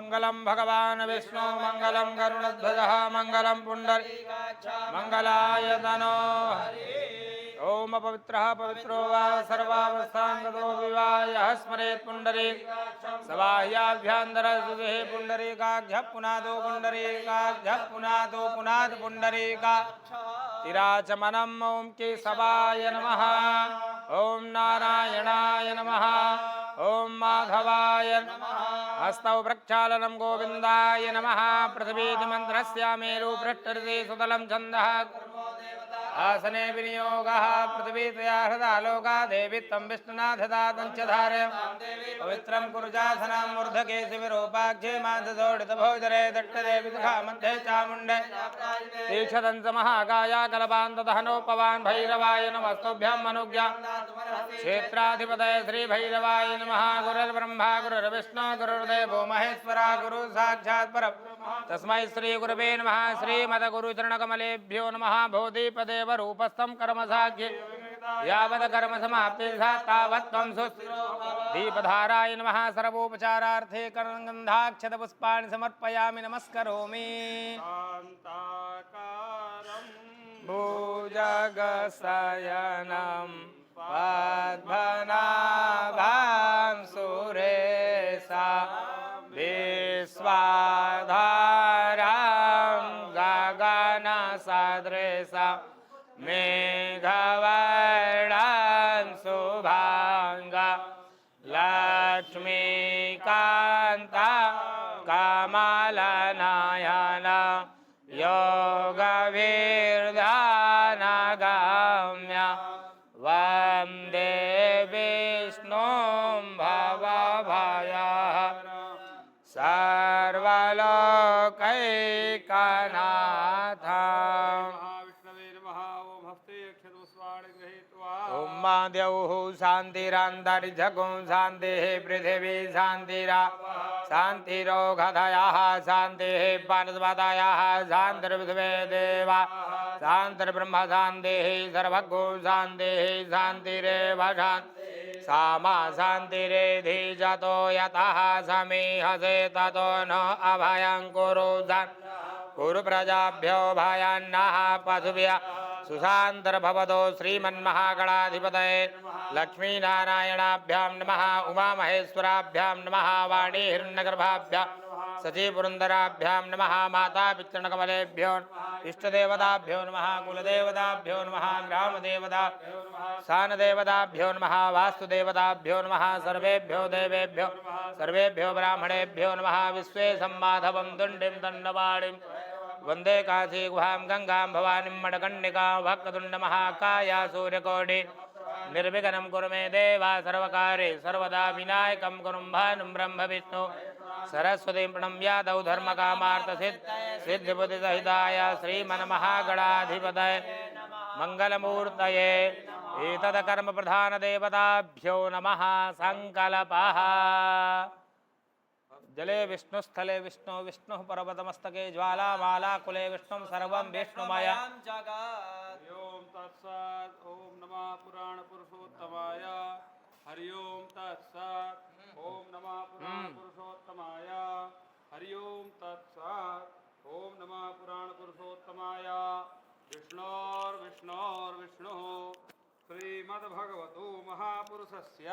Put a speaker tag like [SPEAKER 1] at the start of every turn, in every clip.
[SPEAKER 1] मंगलम भगवान विष्णु मंगलम गरुड़ध्वजः मंगलम पुंडरीकाक्ष मंगलायतनो ओम पवित्रः पवित्रो वा सर्वावस्थांगतो विवायः स्मरेत् पुंडरीकाक्षं सबाह्याभ्यन्तरसुधे पुंडरीकाक्षः पुनादो पुंडरीकाक्षः पुनादो पुनाद पुंडरीकाक्ष तिराचमनम् ओम केशवाय नमः ओम नारायणाय नमः ओम माधवाय नमः हस्तौ प्रक्षालनं गोविन्दाय नमः पृथ्वीति मन्त्रस्य मेरु पृष्ठर्षि सुतलं छन्दः आसने विनियोगः पृथ्वी तया हृदा लोका देवी तं विष्णुनाथदातं च धारय पवित्रं कुरुजासनं मूर्धकेशि विरूपाक्षे माधसोडितभोजरे दट्टदेवि दुःखा मध्ये चामुण्डे तीक्षदंस महाकाया कलपान्तदहनोपवान् भैरवाय नमस्तुभ्यं मनुज्ञा क्षेत्राधिपतये श्रीभैरवाय नमः गुरुर्ब्रह्मा गुरुर्विष्णु गुरुर्देवो महेश्वरा गुरु साक्षात् परब्रह्म तस्मै श्रीगुरवे नमः श्रीमद्गुरुचरणकमलेभ्यो नमः बोधिपदेव रूपस्थं कर्मसाख्ये यावत् कर्मसमाप्ति तावत् त्वं दीपधाराय नमः सर्वोपचारार्थे कर्णगन्धाक्षतपुष्पाणि समर्पयामि नमस्करोमि भुजगशयनं पद्मनाभं सुरेशा विश्वाधारं गगनसदृशं मेघवर्णं शुभाङ्गं लक्ष्मीकान्तं कमलनयनं योगवीर्धनगम्यं वन्दे विष्णुं भवभयहरं सर्वलोकैकनाथम् ओम महादेव शांतिरान्तरिक्षगुं शान्तिः पृथिवी शान्तिरा शान्तिरोगधयः शान्तिः वनस्पतयः शान्तिर्विश्वे देवा शान्तिर्ब्रह्म शान्तिः सर्वगो शान्तिः शान्तिरेव शान्तिः सामा शान्तिरेधि जतो यतः समीहसे ततो न अभयं कुरु कुरु प्रजाभ्यो भयान्नः पशुभ्यः सुशान्तर्भवतो श्रीमन्महागणाधिपतये लक्ष्मीनारायणाभ्यां नमः उमामहेश्वराभ्यां नमः वाणीहिरण्यगर्भाभ्यां सचीपुरन्दराभ्यां नमः मातापितृकमलेभ्यो इष्टदेवताभ्यो नमः कुलदेवताभ्यो नमः ग्रामदेवताभ्यो नमः स्थानदेवताभ्यो नमः वास्तुदेवताभ्यो नमः सर्वेभ्यो देवेभ्यो सर्वेभ्यो ब्राह्मणेभ्यो नमः विश्वे सम्माधवं दुण्डिं दण्डवाणिं वंदे काशी गुहां गंगां भवानीं मणकर्णिकां वक्रतुण्डमहाकाय सूर्यकोटि निर्विघ्नं कुरु मे देव सर्वकार्ये सर्वदा विनायकं कुरु भानुं ब्रह्म विष्णु सरस्वतीं प्रणम्य दौ धर्मकामार्थसिद्धिबुद्धिसहिताय श्रीमन्महागणाधिपतये मङ्गलमूर्तये एतत्कर्मप्रधानदेवताभ्यो नमः संकल्पः जले विष्णुस्थले विष्णु विष्णु पर्वतमस्तके ज्वालामाला कुले विष्णु सर्वं विष्णुमय
[SPEAKER 2] ओम तत्सत् ओम नमः पुराण पुरुषोत्तमाय हरि ओम तत्सत् ओम नमः पुराण पुरुषोत्तमाय हरि ओम तत्सत् ओम नमः पुराण पुरुषोत्तमाय विष्णोर्विष्णोर्विष्णु श्रीमद्भगवतो महापुरुषस्य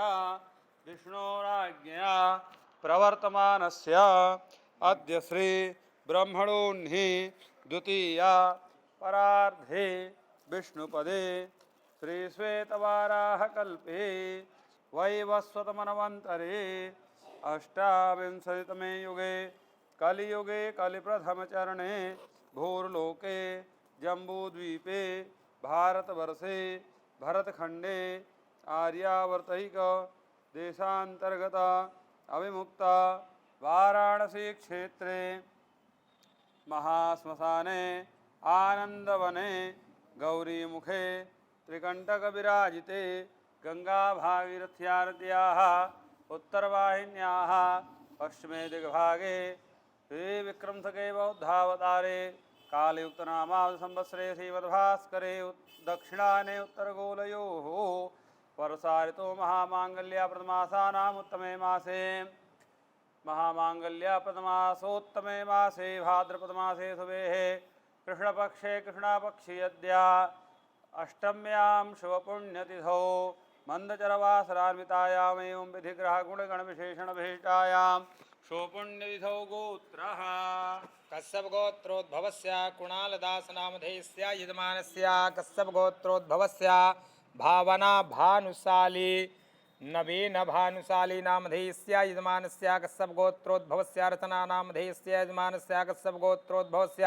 [SPEAKER 2] विष्णोराज्ञया प्रवर्तमानस्य अद्य श्री ब्रह्मणोन्हि द्वितीया परार्धे विष्णुपदे श्री श्वेतवाराहकल्पे वैवस्वतमन्वन्तरे अष्टाविंशतितमे युगे कलियुगे कलिप्रथमचरणे भूर्लोके जम्बूद्वीपे भारतवर्षे भरतखण्डे आर्यावर्तैक देशान्तर्गत अविमुक्ता वाराणसी क्षेत्रे महाश्मशाने आनंदवने गौरीमुखे त्रिकंटकविराजिते गंगा भागीरथ्याः उत्तरवाहिन्याः पश्चिमे दिग्भागे श्री विक्रमसके बौद्धावतारे कालयुक्तनामावधि संवत्सरे श्रीमद्भास्करे दक्षिणाने उत्तरगोलयोः वर्षा ऋतु महामांगल्य प्रथमासानाम् उत्तमे मासे महामांगल्य प्रथमासोत्तमे मासे भाद्रपदमासे शुभेः कृष्णपक्षे कृष्णापक्षीयद्या अष्टम्यां शुभपुण्यतिथौ मन्दचरवासरान्वितायाम् एवं विधिग्रहगुणगणविशेषणभीष्टायां शुभपुण्यतिथौ गोत्रः
[SPEAKER 1] कश्यप गोत्रोद्भवस्य कुणालदास नामधेयस्य यजमानस्य कश्यप गोत्रोद्भवस्य भावना भानुशाली नवीन भानुशाली नामधेयस्य यजमानस्य कश्यप गोत्रोद्भवस्य रचना नामधेयस्य यजमानस्य कश्यप गोत्रोद्भवस्य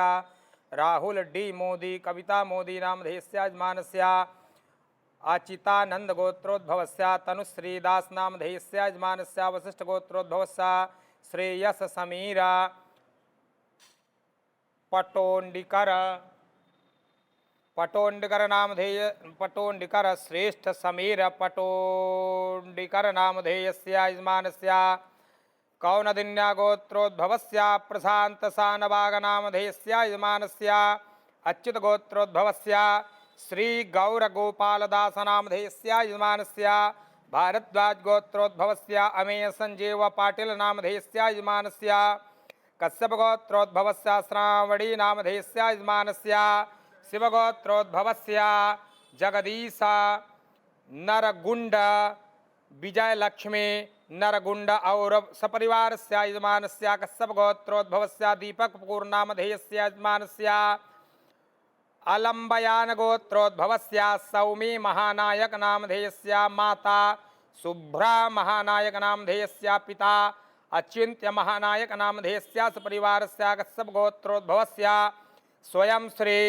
[SPEAKER 1] राहुल डी मोदी कविता मोदी नामधेयस्य यजमानस्य अचितानंद गोत्रोद्भवस्य तनुश्रीदास नामधेयस्य यजमानस्य वशिष्ठ गोत्रोद्भवस्य श्रेयस समीरा पटोंडिकर नामधेय पटोंडिकर श्रेष्ठ समीर पटोंडिकर नामधेयस्य यजमानस्य कौनदिन्या गोत्रोद्भवस्य प्रशांत सानबाग नामधेयस्य यजमानस्य अच्युत गोत्रोद्भवस्य श्री गौर गोपालदास नामधेयस्य यजमानस्य भारद्वाज गोत्रोद्भवस्य अमेय संजीव पाटिल नामधेयस्य यजमानस्य कश्यप गोत्रोद्भवस्य श्रावणी नामधेयस्य यजमानस्य शिवगोत्रोद्भवस्य जगदीश नरगुंड विजयलक्ष्मी नरगुंड और सपरिवारस्य यजमानस्य कश्यप गोत्रोद्भवस्य दीपकपुर नामधेयस्य यजमानस्य अलंबयान गोत्रोद्भवस्य सौमी महानायक नामधेयस्य माता शुभ्रा महानायक नामधेयस्य पिता अचिंत्य महानायक नामधेयस्य सपरिवारस्य कश्यप गोत्रोद्भवस्य स्वयं श्री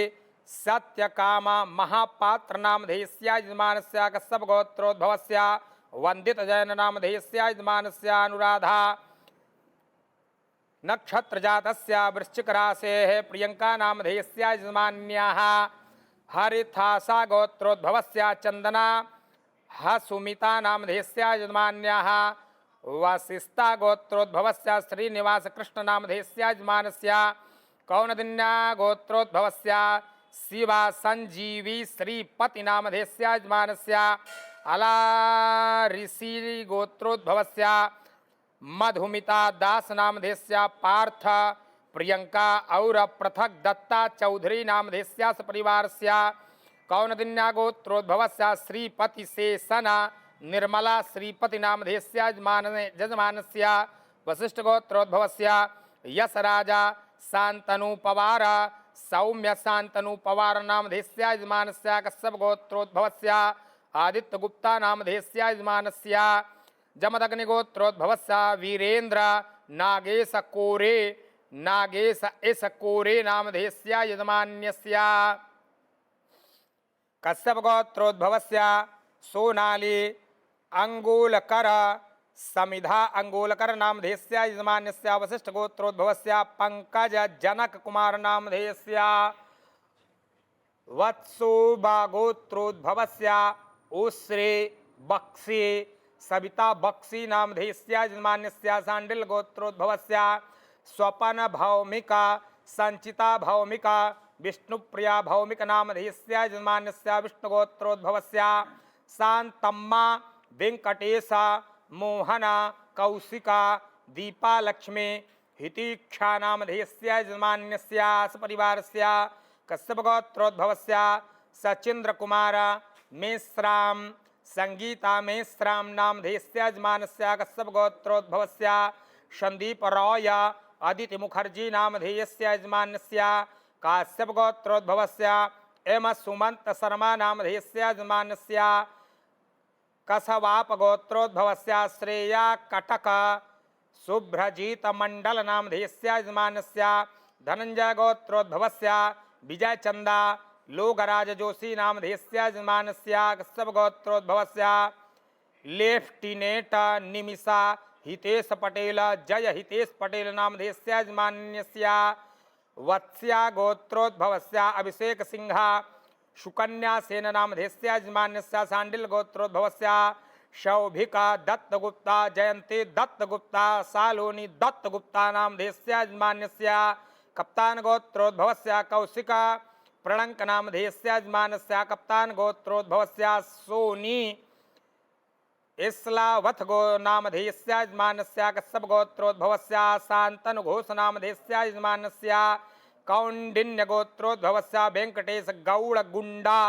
[SPEAKER 1] सत्यकाम महापात्र नामधेयस्य यजमानस्य कश्यप गोत्रोद्भवस्य वंदित जैन नामधेयस्य यजमानस्य अनुराधा नक्षत्र जातस्य वृश्चिक राशेः प्रियंका नामधेयस्य यजमान्याः हरिथासा गोत्रोद्भवस्य चंदना सुमिता नामधेयस्य यजमान्याः वसिष्ठा गोत्रोद्भवस्य श्रीनिवास कृष्ण नामधेयस्य यजमानस्य कौनदिन्या गोत्रोद्भवस्य शिवा संजीवी श्रीपति नामधेयस्य यजमानस्य अला ऋषि गोत्रोद्भवस्य मधुमिता दास नामधेयस्य पार्थ प्रियंका और पृथक दत्ता चौधरी नामधेयस्य सपरिवारस्य कौनदिन्या गोत्रोद्भवस्य श्रीपति शेषन निर्मला श्रीपति नामधेयस्य यजमानस्य वशिष्ठ गोत्रोद्भवस्य यश राजा शांतनु पवार सौम्य शांतनु पवार नामधेयस्य यजमानस्य कश्यप गोत्रोद्भवस्य आदित्य गुप्ता नामधेयस्य यजमानस्य जमदग्नि गोत्रोद्भवस्य वीरेंद्र नागेश कोरे नामधेयस्य यजमान्यस्य कश्यप गोत्रोद्भवस्य सोनाली अंगुलकर समिधा अंगुलकर नामधेयस्य यजमान्यस्य वशिष्ठ गोत्रोद्भवस्य पंकज जनक कुमार नामधेयस्य वत्सुबा गोत्रोद्भवस्य उश्री बक्सी सविता बक्सी नामधेयस्य यजमान्यस्य सांडिल गोत्रोद्भवस्य स्वपन भौमिका संचिता भौमिका विष्णुप्रिया भौमिक नामधेयस्य यजमान्यस्य विष्णुगोत्रोद्भवस्य शांतम्मा वेंकटेश मोहना कौशिका दीपा लक्ष्मी हितीक्षा नामधेयस्य यजमान्यस्य सपरिवारस्य कश्यप गोत्रोद्भवस्य सचिंद्र कुमार मेश्राम संगीता मेश्राम नामधेयस्य यजमानस्य कश्यप गोत्रोद्भवस्य संदीप रॉय अदिति मुखर्जी नामधेयस्य यजमानस्य काश्यप गोत्रोद्भवस्य एम सुमंत शर्मा नामधेयस्य यजमानस्य कसवाप गोत्रोद्भवस्य श्रेया कटक शुभ्रजीत मंडल नामधेयस्य यजमानस्य धनंजय गोत्रोद्भवस्य विजय चंदा लोकराज जोशी नामधेयस्य यजमानस्य कश्यप गोत्रोद्भवस्य लेफ्टिनेंट निमिषा हितेश पटेल जय हितेश पटेल नामधेयस्य यजमान्यस्य वत्स्या गोत्रोद्भवस्य अभिषेक सिंह सुकन्या सेन नामधेयस्य यजमान्यस्य सांडिल गोत्रोद्भवस्य शौभिका दत्तगुप्ता जयंती दत्तगुप्ता सालोनी दत्तगुप्ता नामधेयस्य यजमान्यस्य कप्तान गोत्रोद्भवस्य कौशिका प्रणंक नामधेयस्य यजमानस्य कप्तान गोत्रोद्भवस्य सोनी इस्लावथ गो नामधेयस्य यजमानस्य कश्यप गोत्रोद्भवस्य शान्तनु घोष नामधेयस्य यजमानस्य कौंडिन्य गोत्रोद्भवस्य वेंकटेश गौड़ गुंडा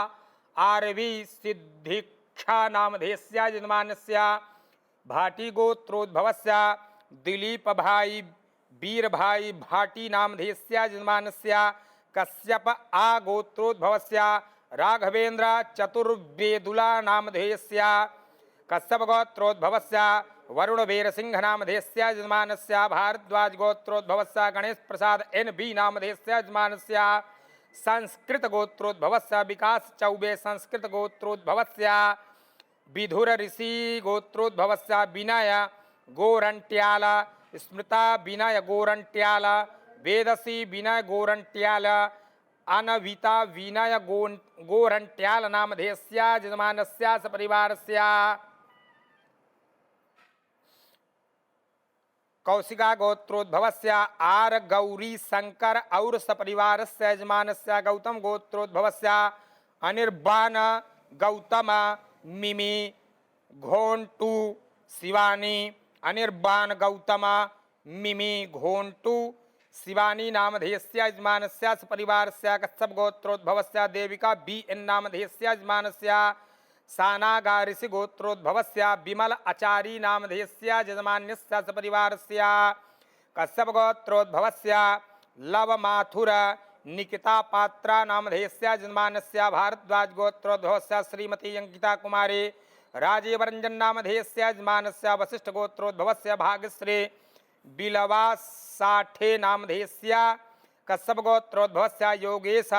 [SPEAKER 1] आरवी सिद्धिक्षा नामधेयस्य यजमानस्य भाटी गोत्रोद्भवस्य दिलीप भाई वीर भाई भाटी नामधेयस्य यजमानस्य कश्यप आ गोत्रोद्भवस्य राघवेंद्र चतुर्वेदुला नामधेयस्य कश्यप गोत्रोद्भवस्य वरुण वीरसिंह नामधेयस्य यजमानस्य भारद्वाज गोत्रोद्भवस्य गणेश प्रसाद NB नामधेयस्य यजमानस्य संस्कृत गोत्रोद्भवस्य विकास चौबे संस्कृत गोत्रोद्भवस्य विधुर ऋषि गोत्रोद्भवस्य विनय गोरंट्याल स्मृता विनय गोरंट्याल वेदसी विनय गोरंट्याल अनविता विनय गोरंट्याल नामधेयस्य यजमानस्य सपरिवारस्य कौशिका गोत्रोद्भवस्य आर गौरी शंकर और सपरिवारस्य यजमानस्य गौतम गोत्रोद्भवस्य अनिर्बाण गौतम मिमी घोंटू शिवानी अनिर्बाण गौतम मिमी घोंटू शिवानी नामधेयस्य यजमानस्य सपरिवारस्य कश्यप गोत्रोद्भवस्य देविका BN नामधेयस्य यजमानस्य सानागा ऋषि गोत्रोद्भवस्य विमल आचारी नामधेयस्य यजमानस्य सपरिवारस्य कश्यप गोत्रोद्भवस्य लव माथुर निकिता पात्रा नामधेयस्य यजमानस्य भारद्वाज गोत्रोद्भवस्य श्रीमती अंकिता कुमारी राजीव रंजन नामधेयस्य यजमानस्य वशिष्ठ गोत्रोद्भवस्य भाग्यश्री बिलवा साठे नामधेयस्य कश्यप गोत्रोद्भवस्य योगेश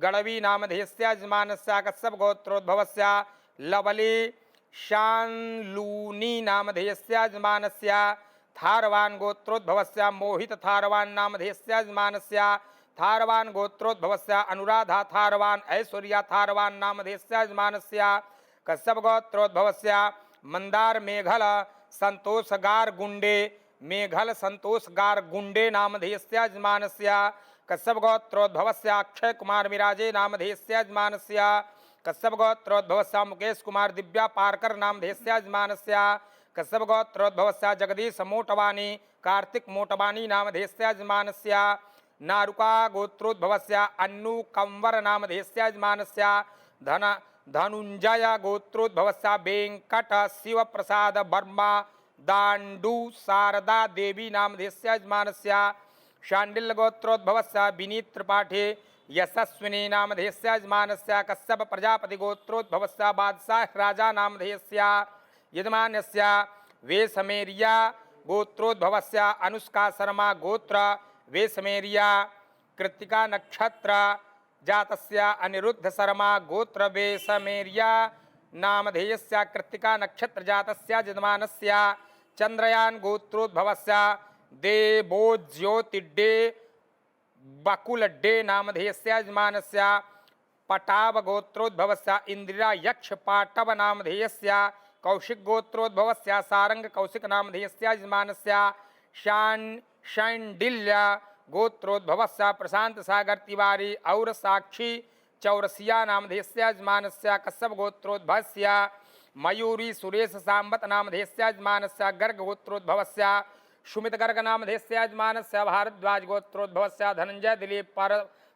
[SPEAKER 1] गणवी नामधेयस्य यजमानस्य कश्यप गोत्रोद्भवस्य लवली शानलूनी नामधेयस्य यजमानस्य थारवान गोत्रोद्भवस्य मोहित थारवान नामधेयस्य यजमानस्य थारवान गोत्रोद्भवस्य अनुराधा थारवान ऐश्वर्या थारवान नामधेयस्य यजमानस्य कश्यप गोत्रोद्भवस्य मंदार मेघल संतोषगार गुंडे मेघल संतोषगार गुंडे नामधेयस्य यजमानस्य कश्यप गोत्रोद्भवस्य अक्षय कुमार मिराजे नामधेयस्य यजमानस्य कश्यप गोत्रोद्भवस्य मुकेश कुमार दिव्या पारकर नामधेयस्य यजमानस्य कश्यप गोत्रोद्भवस्य जगदीश मोटवानी कार्तिक मोटवानी नामधेयस्य यजमानस्य नारुका गोत्रोद्भवस्य अन्नु कंवर नामधेयस्य यजमानस्य धनुंजय गोत्रोद्भवस्य वेंकट शिव प्रसाद वर्मा दांडू शारदा देवी नामधेयस्य यजमानस्य शांडिल्य गोत्रोद्भवस्य विनीत त्रिपाठी यशस्विनी नामधेयस्य यजमानस्य कश्यप प्रजापति गोत्रोद्भवस्य बादशाह राजा नामधेयस्य यजमानस्य वेशमेरिया गोत्रोद्भवस्य अनुष्का शर्मा गोत्र वेशमेरिया कृत्तिका नक्षत्र जातस्य अनिरुद्ध शर्मा गोत्र वेशमेरिया नामधेयस्य कृत्तिका नक्षत्र जातस्य यजमानस्य चंद्रयान गोत्रोद्भवस्य देवोज्योतिड्डे बकुलड्डे नामधेयस्य यजमानस्य पटाव गोत्रोद्भवस्य इंदिरा यक्ष पाटव नामधेयस्य कौशिक गोत्रोद्भवस्य सारंग कौशिक नामधेयस्य यजमानस्य शांडिल्य गोत्रोद्भवस्य प्रशांत सागर तिवारी और साक्षी चौरसिया नामधेयस्य यजमानस्य कश्यप गोत्रोद्भवस्य मयूरी सुरेश सांबत नामधेयस्य यजमानस्य गर्ग गोत्रोद्भवस्य सुमित गर्ग नामधेयस्य यजमानस्य भारद्वाज गोत्रोद्भवस्य धनंजय दिलीप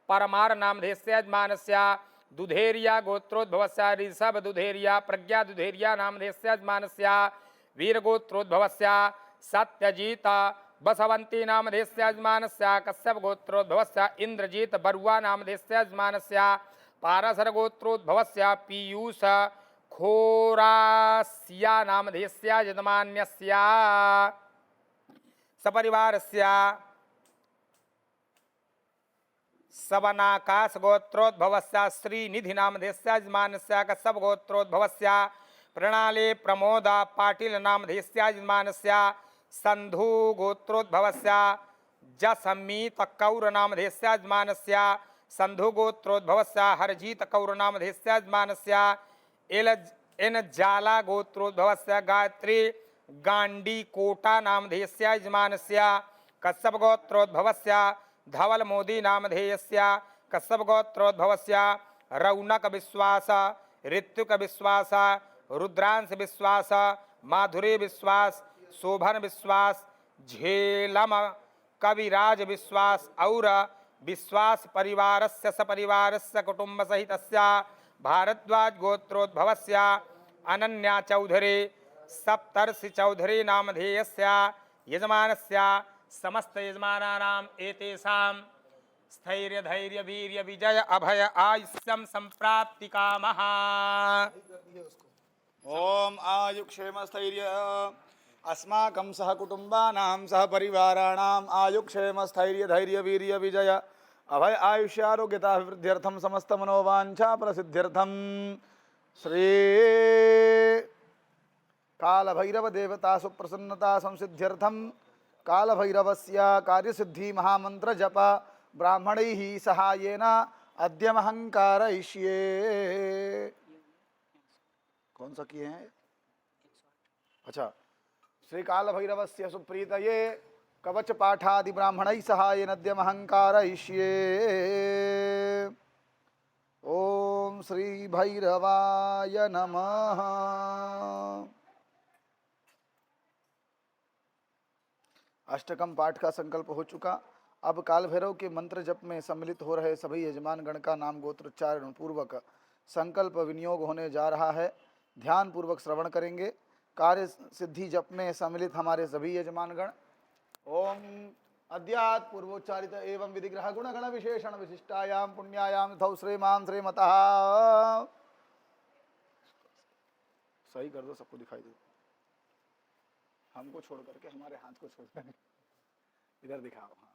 [SPEAKER 1] परमार नामधेयस्य यजमानस्य दुधेरिया गोत्रोद्भवस्य ऋषभ दुधेरिया प्रज्ञा दुधेरिया नामधेयस्य यजमानस्य वीर गोत्रोद्भवस्य सत्यजीत बसवंती नामधेयस्य यजमानस्य कश्यप गोत्रोद्भवस्य इंद्रजीत बरुआ नामधेयस्य यजमानस्य पाराशर गोत्रोद्भवस्य पीयूष खोरासिया नामधेयस्य यजमान्यस्य सपरिवारस्य सवनाकाश गोत्रोद्भवस्य श्रीनिधि नामधेयस्य यजमानस्य कश्यप गोत्रोद्भवस्य प्रणाली प्रमोद पाटिल नामधेयस्य यजमानस्य संधु गोत्रोद्भवस्य जसमीत कौर नामधेयस्य यजमानस्य संधु गोत्रोद्भवस्य हरजीत कौर नामधेयस्य यजमानस्य एन जाला गोत्रोद्भवस्य गायत्री गांडी कोटा नामधेयस्य यजमानस्य कश्यप गोत्रोद्भवस्य धवल मोदी नामधेयस्य कश्यप गोत्रोद्भवस्य रौनक विश्वास ऋत्विक विश्वास रुद्रांश विश्वास, माधुरी विश्वास, शोभन विश्वास, झेलम कविराज विश्वास और विश्वास परिवारस्य सपरिवारस्य कुटुंब सहितस्य भारद्वाज गोत्रोद्भवस्य अनन्या चौधरी सप्तर्षि चौधरी नामधेयस्य यजमानस्य समस्त यजमानानाम् एतेषां स्थैर्य धैर्य वीर्य विजय अभय आयुष्यम संप्राप्ति कामः।
[SPEAKER 3] ओम आयुक्षेमस्थैर्य अस्माकं सह कुटुंबानां सह परिवाराणाम् आयुक्षेमस्थैर्य धैर्य वीर्य विजय अभय आयुष्य आरोग्यताभिवृद्ध्यर्थं समस्त मनोवांछा प्रसिद्ध्यर्थं श्री काल भैरव देवता सुप्रसन्नता संसिद्ध्यर्थं काल भैरवस्य कार्यसिद्धि महामंत्र जप ब्राह्मणैः सहायेन अद्यमहं कारयिष्ये। कौन सा किए हैं? अच्छा, श्री काल भैरवस्य सुप्रीतये कवच पाठादि ब्राह्मणैः सहायेन अद्यमहं कारयिष्ये। ओम श्री भैरवाय नमः। अष्टकम पाठ का संकल्प हो चुका। अब काल भैरव के मंत्र जप में सम्मिलित हो रहे सभी यजमान गण का नाम गोत्रोच्चारण पूर्वक संकल्प विनियोग होने जा रहा है। ध्यान पूर्वक श्रवण करेंगे। कार्य सिद्धि जप में सम्मिलित हमारे सभी यजमान गण ओम अद्यात् पूर्वोच्चारित एवं विधिग्रह गुण गण विशेषण विशिष्टायाम पुण्यायाम थौ श्रेमां श्रेमतः। सही कर दो, सबको दिखाई दे। हमको छोड़ करके, हमारे हाथ को छोड़ करके इधर दिखाओ। हाँ,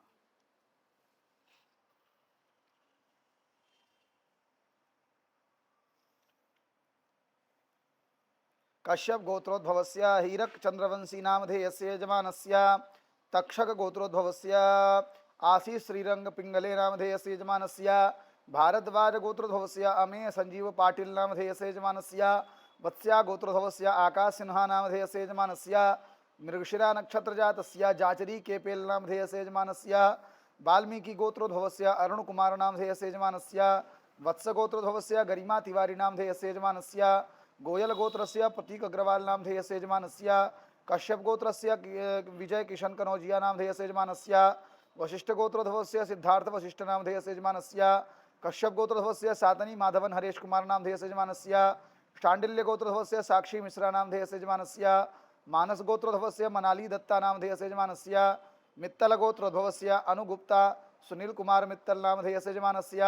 [SPEAKER 3] कश्यप गोत्रोद्भवस्य हीरक चंद्रवंशी नामधेयस्य यजमानस्य तक्षक गोत्रोद्भवस्य आशीष श्रीरंग पिंगले नामधेयस्य यजमानस्य भारद्वाज गोत्रोद्भवस्य अमेय संजीव पाटिल नामधेयस्य यजमानस्य वत्स्या गोत्रोद्भवस्य आकाश सिन्हा नामधेयस्य यजमानस्य मृगशिरा नक्षत्र जातस्य जाचरी केपेल नामधेयस्य यजमानस्य वाल्मीकि गोत्रोद्भवस्य अरुण कुमार नामधेयस्य यजमानस्य वत्स गोत्रोद्भवस्य गरिमा तिवारी नामधेयस्य यजमानस्य गोयल गोत्रस्य प्रतीक अग्रवाल नामधेयस्य यजमानस्य कश्यप गोत्रस्य विजय किशन कनौजिया नामधेयस्य यजमानस्य वशिष्ठ गोत्रोद्भवस्य सिद्धार्थ वशिष्ठ नामधेयस्य यजमानस्य कश्यप गोत्रोद्भवस्य सातनी माधवन हरेश कुमार नामधेयस्य यजमानस्य शांडिल्य गोत्रोद्भवस्य साक्षी मिश्रा नामधेयस्य यजमानस्य मानस गोत्रोद्भवस्य मनाली दत्ता नामधेयस्य यजमानस्य मित्तल गोत्रोद्भवस्य अनुगुप्ता सुनील कुमार मित्तल नामधेयस्य यजमानस्य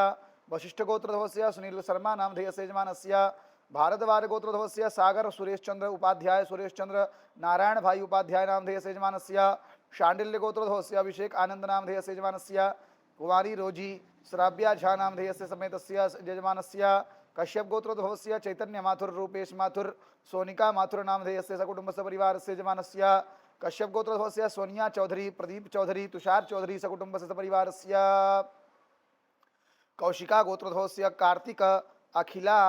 [SPEAKER 3] वशिष्ठ गोत्रोद्भवस्य सुनील शर्मा नामधेयस्य यजमानस्य भारद्वाज गोत्रोद्भवस्य सागर सुरेश चंद्र उपाध्याय सुरेश चंद्र नारायण भाई उपाध्याय नामधेयस्य यजमानस्य शांडिल्य गोत्रोद्भवस्य अभिषेक आनंद नामधेयस्य यजमानस्य कुमारी रोजी श्राव्या झा नामधेयस्य समेतस्य यजमानस्य कश्यप गोत्रोद्भवस्य चैतन्य माथुर रूपेश माथुर सोनिका माथुर नामधेयस्य सकुटुंबस्य परिवारस्य यजमानस्य कश्यप गोत्रोद्भवस्य सोनिया चौधरी प्रदीप चौधरी तुषार चौधरी सकुटुंबस्य परिवारस्य कौशिका गोत्रोद्भवस्य कार्तिक अखिला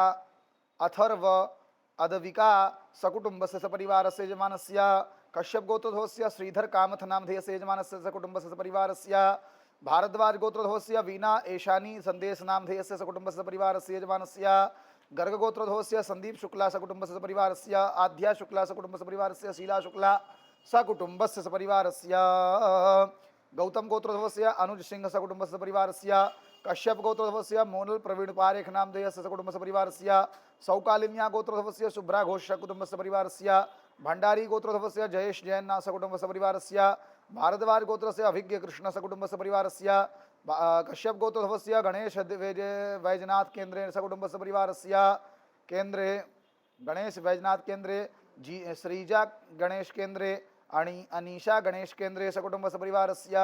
[SPEAKER 3] अथर्व अदविका सकुटुंबस्य सपरिवारस्य यजमानस्य कश्यप गोत्रोद्भवस्य श्रीधर कामथ नामधेयस्य यजमानस्य सकुटुंबस्य परिवारस्य भारद्वाज गोत्रोद्भवस्य वीणा ऐशानी संदेश नामधेयस्य सकुटुंबस्य परिवारस्य यजमानस्य गर्ग गोत्रोद्भवस्य संदीप शुक्ला सकुटुंबस्य परिवारस्य आध्या शुक्ला सकुटुंबस्य परिवारस्य शीला शुक्ला सकुटुंबस्य परिवारस्य गौतम गोत्रोद्भवस्य अनुज सिंह सकुटुंबस्य परिवारस्य कश्यप गोत्रोद्भवस्य मोनल प्रवीण पारेख नामधेयस्य सकुटुंबस्य परिवारस्य सौकालिन्या गोत्रोद्भवस्य शुभ्रा घोष सकुटुंबस्य परिवारस्य भंडारी गोत्रोद्भवस्य जयेश जैन सकुटुंबस्य परिवारस्य भारद्वाज गोत्रस्य अभिज्ञ कृष्ण सकुटुंबस्य परिवारस्य कश्यप गोत्रोद्भवस्य गणेश वैजनाथ केन्द्रे सकुटुंबस्य परिवारस्य केन्द्रे गणेश वैजनाथ केन्द्रे जी श्रीजा गणेश केन्द्रे अनीशा गणेश केन्द्रे सकुटुंबस्य परिवारस्य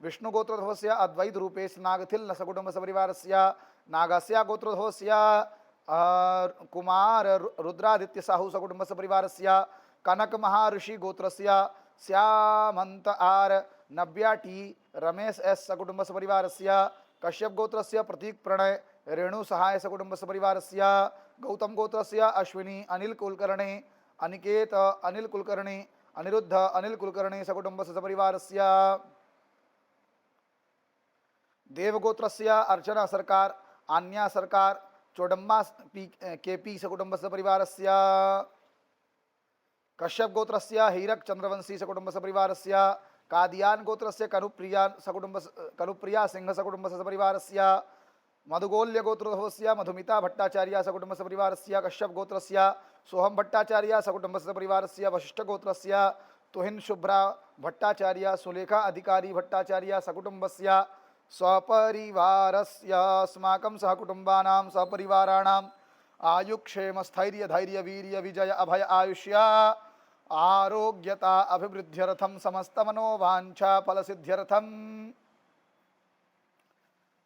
[SPEAKER 3] विष्णु गोत्रोद्भवस्य अद्वैत रूपेश नागथिल सकुटुंबस्य परिवारस्य नागस्य गोत्रोद्भवस्य कुमार रुद्रादित्य साहू सकुटुंबस्य परिवारस्य कनक महर्षि गोत्रस्य Shyamant R Navya T Ramesh S सकुटुंबस्य परिवारस्य कश्यप गोत्रस्य प्रतीक प्रणय रेणु सहाय सकुटुंबस्य परिवारस्य गौतम गोत्रस्य अश्विनी अनिल कुलकर्णी अनिकेत अनिल कुलकर्णी अनिरुद्ध अनिल कुलकर्णी सकुटुंबस्य परिवारस्य देवगोत्रस्य अर्चना सरकार आन्या सरकार चोडम्बा केपी सकुटुम्बस्य परिवारस्य कश्यप गोत्रस्य हीरक चंद्रवंशी सकुटुम्बस्य परिवारस्य कादियान गोत्रस्य कनुप्रिया सिंह सकुटुम्बस्य परिवारस्य मधुगोल्य गोत्रस्य मधुमिता भट्टाचार्य सकुटुम्बस्य परिवारस्य कश्यप गोत्रस्य सोहम भट्टाचार्य सकुटुम्बस्य परिवारस्य वशिष्ठ गोत्रस्य तुहिन शुभ्रा भट्टाचार्य सुलेखा अधिकारी भट्टाचार्य सकुटुम्बस्य स्वपरिवारस्य अस्माकं सहकुटुम्बानां सपरिवाराणाम् आयुक्षेम स्थैर्य धैर्य वीर्य विजय अभय आयुष्य आरोग्यता अभिवृद्ध्यर्थम समस्त मनोवांछा फल सिद्ध्यर्थम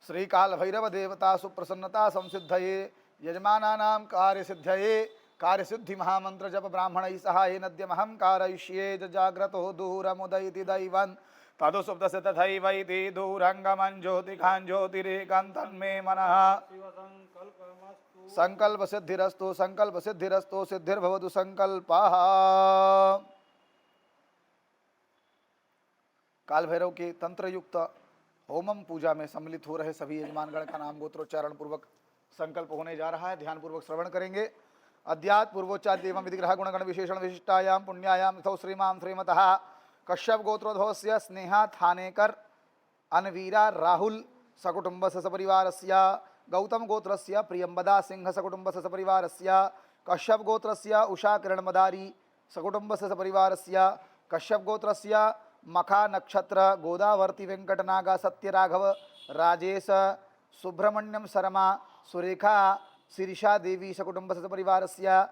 [SPEAKER 3] श्री काल भैरव देवता सुप्रसन्नता संसिद्धये यजमानानां कार्य सिद्धये कार्य सिद्धि महामंत्र जप ब्राह्मणैः सहाय नद्यमहं कारयिष्ये जाग्रतो दूरमुदयति दैवन् तदुसुप्तस्य तथैवैति दूरंगमं ज्योतिकां ज्योतिरेकान्तन्मे मनः संकल्प सिद्धिरस्तु सिद्धिर्भवतु संकल्पः। काल भैरव के तंत्र युक्त होमम पूजा में सम्मिलित हो रहे सभी यजमानगण का नाम गोत्रोच्चारण पूर्वक संकल्प होने जा रहा है। ध्यान पूर्वक श्रवण करेंगे। अध्यात्म पूर्वोच्चार एवं विधिग्रह गुणगण विशेषण विशिष्टायाम पुण्यायाम यथो श्रीमां श्रीमतः कश्यप गोत्रोद्भवस्य स्नेहा थानेकर अनवीरा राहुल सकुटुम्बस्य सपरिवारस्य गौतम गोत्रस्य प्रियंबदा सिंह सकुटुम्बस्य सपरिवारस्य कश्यप गोत्रस्य उषा किरण मदारी सकुटुम्बस्य सपरिवारस्य कश्यप गोत्रस्य मखा नक्षत्र गोदावर्ती वेंकटनागा सत्यराघव राजेश सुब्रह्मण्यम शर्मा सुरेखा शिरीषा देवी सकुटुम्बस्य सपरिवारस्य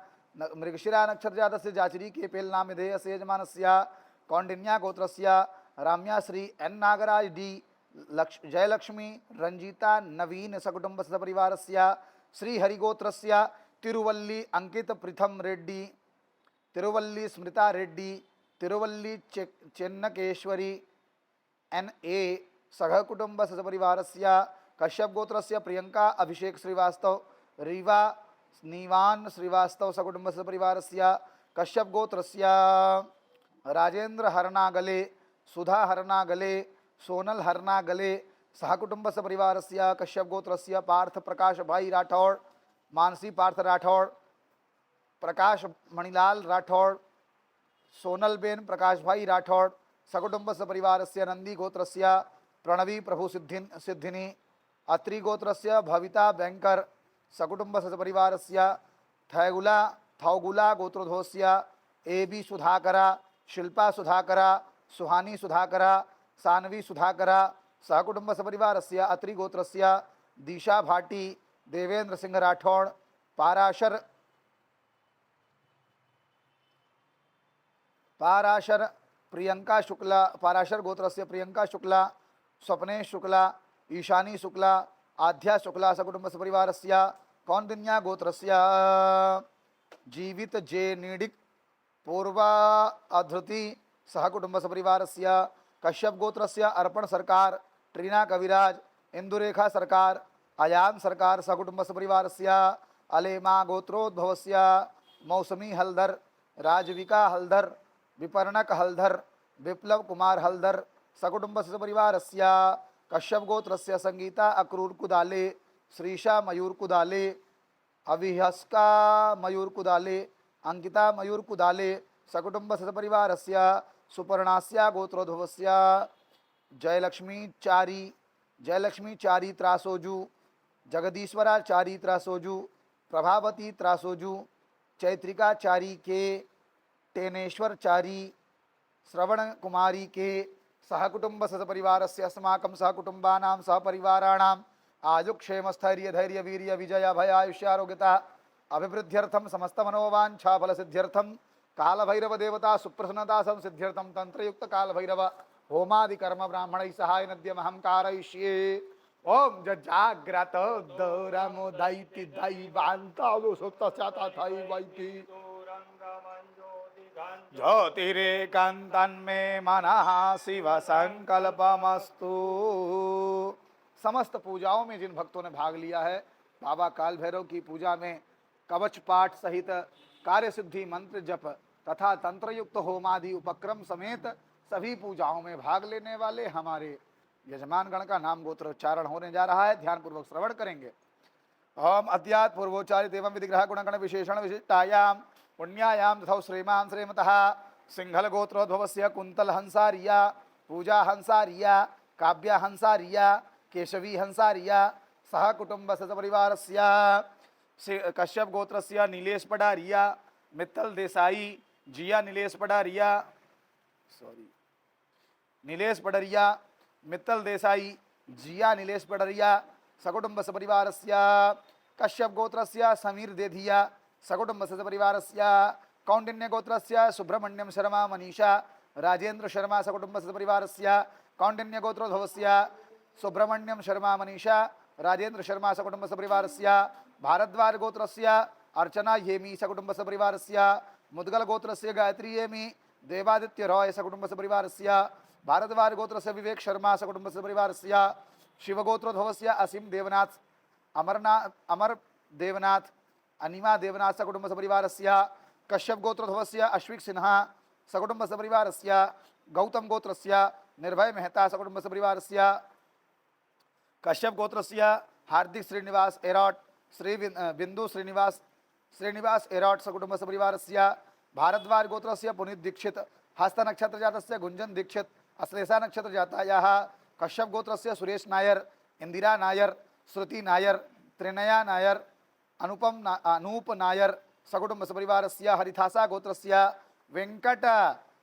[SPEAKER 3] मृगशिरा नक्षत्र जातस्य जाचरी के पेल नाम देयस्य यजमानस्य कौंडिन्या गोत्रस्य राम्या श्री एन नागराज डी जयलक्ष्मी रंजीता नवीन सकुटुम्बस्य सपरिवारस्य श्री हरिगोत्रस्य तिरुवल्ली अंकित प्रथम रेड्डी तिरुवल्ली स्मृता रेड्डी तिरुवल्ली चेन्नकेश्वरी एन ए सहकुटुम्बस्य सपरिवारस्य कश्यप गोत्रस्य प्रियंका अभिषेक श्रीवास्तव रीवा नीवान श्रीवास्तव सकुटुम्बस्य सपरिवारस्य कश्यप गोत्रस्य राजेंद्र हरनागले सुधा हरनागले सोनल हरनागले सहकुटुम्बस्य परिवारस्य कश्यप गोत्रस्य पार्थ प्रकाश भाई राठौड़ मानसी पार्थ राठौड़ प्रकाश मणिलाल राठौड़ सोनल बेन प्रकाश भाई राठौड़ सकुटुम्बस्य परिवारस्य नंदी गोत्रस्य प्रणवी प्रभु सिद्धिनी अत्रि गोत्रस्य भविता बैंकर सकुटुम्बस्य परिवारस्य थौगुला गोत्रोद्भवस्य ए बी सुधाकरा शिल्पा सुधाकरा सुहानी सुधाकरा सानवी सुधाकरा सहकुटुम्बस्य परिवारस्य अत्रि गोत्रस्य दिशा भाटी देवेंद्र सिंह राठौड़ पाराशर प्रियंका शुक्ला पाराशर गोत्रस्य प्रियंका शुक्ला स्वप्नेश शुक्ला ईशानी शुक्ला आध्या शुक्ला सकुटुम्बस्य परिवारस्य कौंडिन्या गोत्रस्य जीवित जे नीडिक पूर्वा अधृति सहकुटुम्बस्य परिवारस्य कश्यप गोत्रस्य अर्पण सरकार ट्रीना कविराज इंदुरेखा सरकार अयान सरकार सकुटुम्बस्य परिवारस्य अलेमा गोत्रोद्भवस्य मौसमी हल्दर राजविका हल्दर विपर्णक हल्दर विप्लव कुमार हल्दर सकुटुम्बस्य परिवारस्य कश्यप गोत्रस्य संगीता अक्रूर कुदाले श्रीषा मयूर कुदाले अविहस्का मयूर कुदाले अंकिता मयूर कुदाले सकुटुम्बस्य परिवारस्य सुपर्णास्या गोत्रोद्भवस्य जयलक्ष्मी चारी त्रासोजु जगदीश्वरा चारी त्रासोजु प्रभावती त्रासोजु चैत्रिका चारी के टेनेश्वर चारी श्रवण कुमारी के सहकुटुम्बस्य परिवारस्य अस्माकं सहकुटुम्बानां सहपरिवाराणाम् आयुक्षेम स्थैर्य धैर्य वीर्य विजय भय आयुष्यारोग्यता अभिवृद्ध्यर्थम समस्त मनोवांछा फल सिद्ध्यर्थम काल भैरव देवता सुप्रसन्नता संसिद्ध्यर्थम तंत्रयुक्त काल भैरव होमादि कर्म ब्राह्मणैः सहाय नद्यमहं कारयिष्ये। ओम जाग्रत दौरमो दैति दैवान्तो सुतस्याता थैवैति ज्योतिरेकान्तन्मे मनः शिव संकल्पमस्तु। समस्त पूजाओं में जिन भक्तों ने भाग लिया है बाबा काल भैरव की पूजा में कवच पाठ सहित कार्य सिद्धि मंत्र जप तथा तंत्रयुक्त होमादि उपक्रम समेत सभी पूजाओं में भाग लेने वाले हमारे यजमान गण का नाम गोत्रोच्चारण होने जा रहा है। ध्यान पूर्वक श्रवण करेंगे। ओम अद्यात् पूर्वोच्चारित एवं विधिग्रह गुणगण विशेषण विशिष्टायां पुण्यायां तथा श्रीमान् श्रीमतः सिंहल गोत्रोद्भवस्य कुंतल हंसारिया, पूजा हंसारिया, काव्या हंसारिया, केशवी हंसारिया सह कुटुंब सपरिवारस्य कश्यप गोत्रस्य नीलेश पडारिया, मित्तल देसाई, जिया नीलेश पडारिया, नीलेश पडरिया, मित्तल देसाई, जिया नीलेश पडरिया सकुटुंब सपरिवारस्य कश्यप गोत्रस्य समीर देधिया सकुटुंब सपरिवारस्य कौंडिन्य गोत्रस्य सुब्रह्मण्यम शर्मा मनीषा राजेंद्र शर्मा सकुटुंब सपरिवारस्य कौंडिन्य गोत्रोद्भवस्य सुब्रह्मण्यम शर्मा मनीषा राजेंद्र शर्मा सकुटुंब सपरिवारस्य भारद्वाज गोत्रस्य अर्चना येमी सकुटुंब सपरिवारस्य मुदगल गोत्रस्य गायत्री येमी देवादित्य रॉय सकुटुंब सपरिवारस्य भारद्वाज गोत्रस्य विवेक शर्मा सकुटुंब सपरिवारस्य शिवगोत्रोद्भवस्य असीम देवनाथ अमर देवनाथ अनिमा देवनाथ सकुटुंब सपरिवारस्य कश्यप गोत्रोद्भवस्य अश्विक सिन्हा सकुटुंब सपरिवारस्य गौतम गोत्रस्य निर्भय मेहता सकुटुंब सपरिवारस्य कश्यप गोत्रस्य हार्दिक श्रीनिवास एरॉट बिंदु श्रीनिवास एरॉट सकुटुंब सपरिवारस्य भारद्वाज गोत्रस्य पुनीत दीक्षित हस्त नक्षत्र जातस्य गुंजन दीक्षित अश्लेषा नक्षत्र जातायाः कश्यप गोत्रस्य सुरेश नायर, इंदिरा नायर, श्रुति नायर, त्रिनया नायर, अनूप नायर सकुटुंब सपरिवारस्य हरिथासा गोत्रस्य वेंकट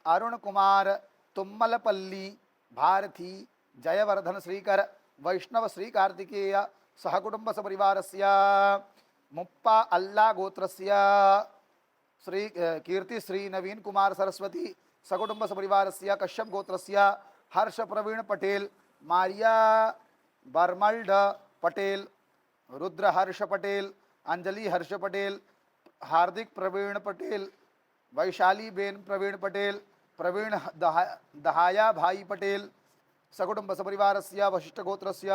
[SPEAKER 3] अरुण कुमार तुम्मलपल्ली भारती जयवर्धन श्रीकर वैष्णव श्री कार्तिकेय सहकुटुंब सपरिवारस्य मुप्पा अल्ला गोत्रस्य श्री कीर्ति श्री नवीन कुमार सरस्वती सकुटुंब सपरिवारस्य कश्यप गोत्रस्य हर्ष प्रवीण पटेल, मारिया बर्मल्ड पटेल, रुद्र हर्ष पटेल, अंजलि हर्ष पटेल, हार्दिक प्रवीण पटेल, वैशाली बेन प्रवीण पटेल, प्रवीण दहाया भाई पटेल सकुटुंब सपरिवारस्य वशिष्ठ गोत्रस्य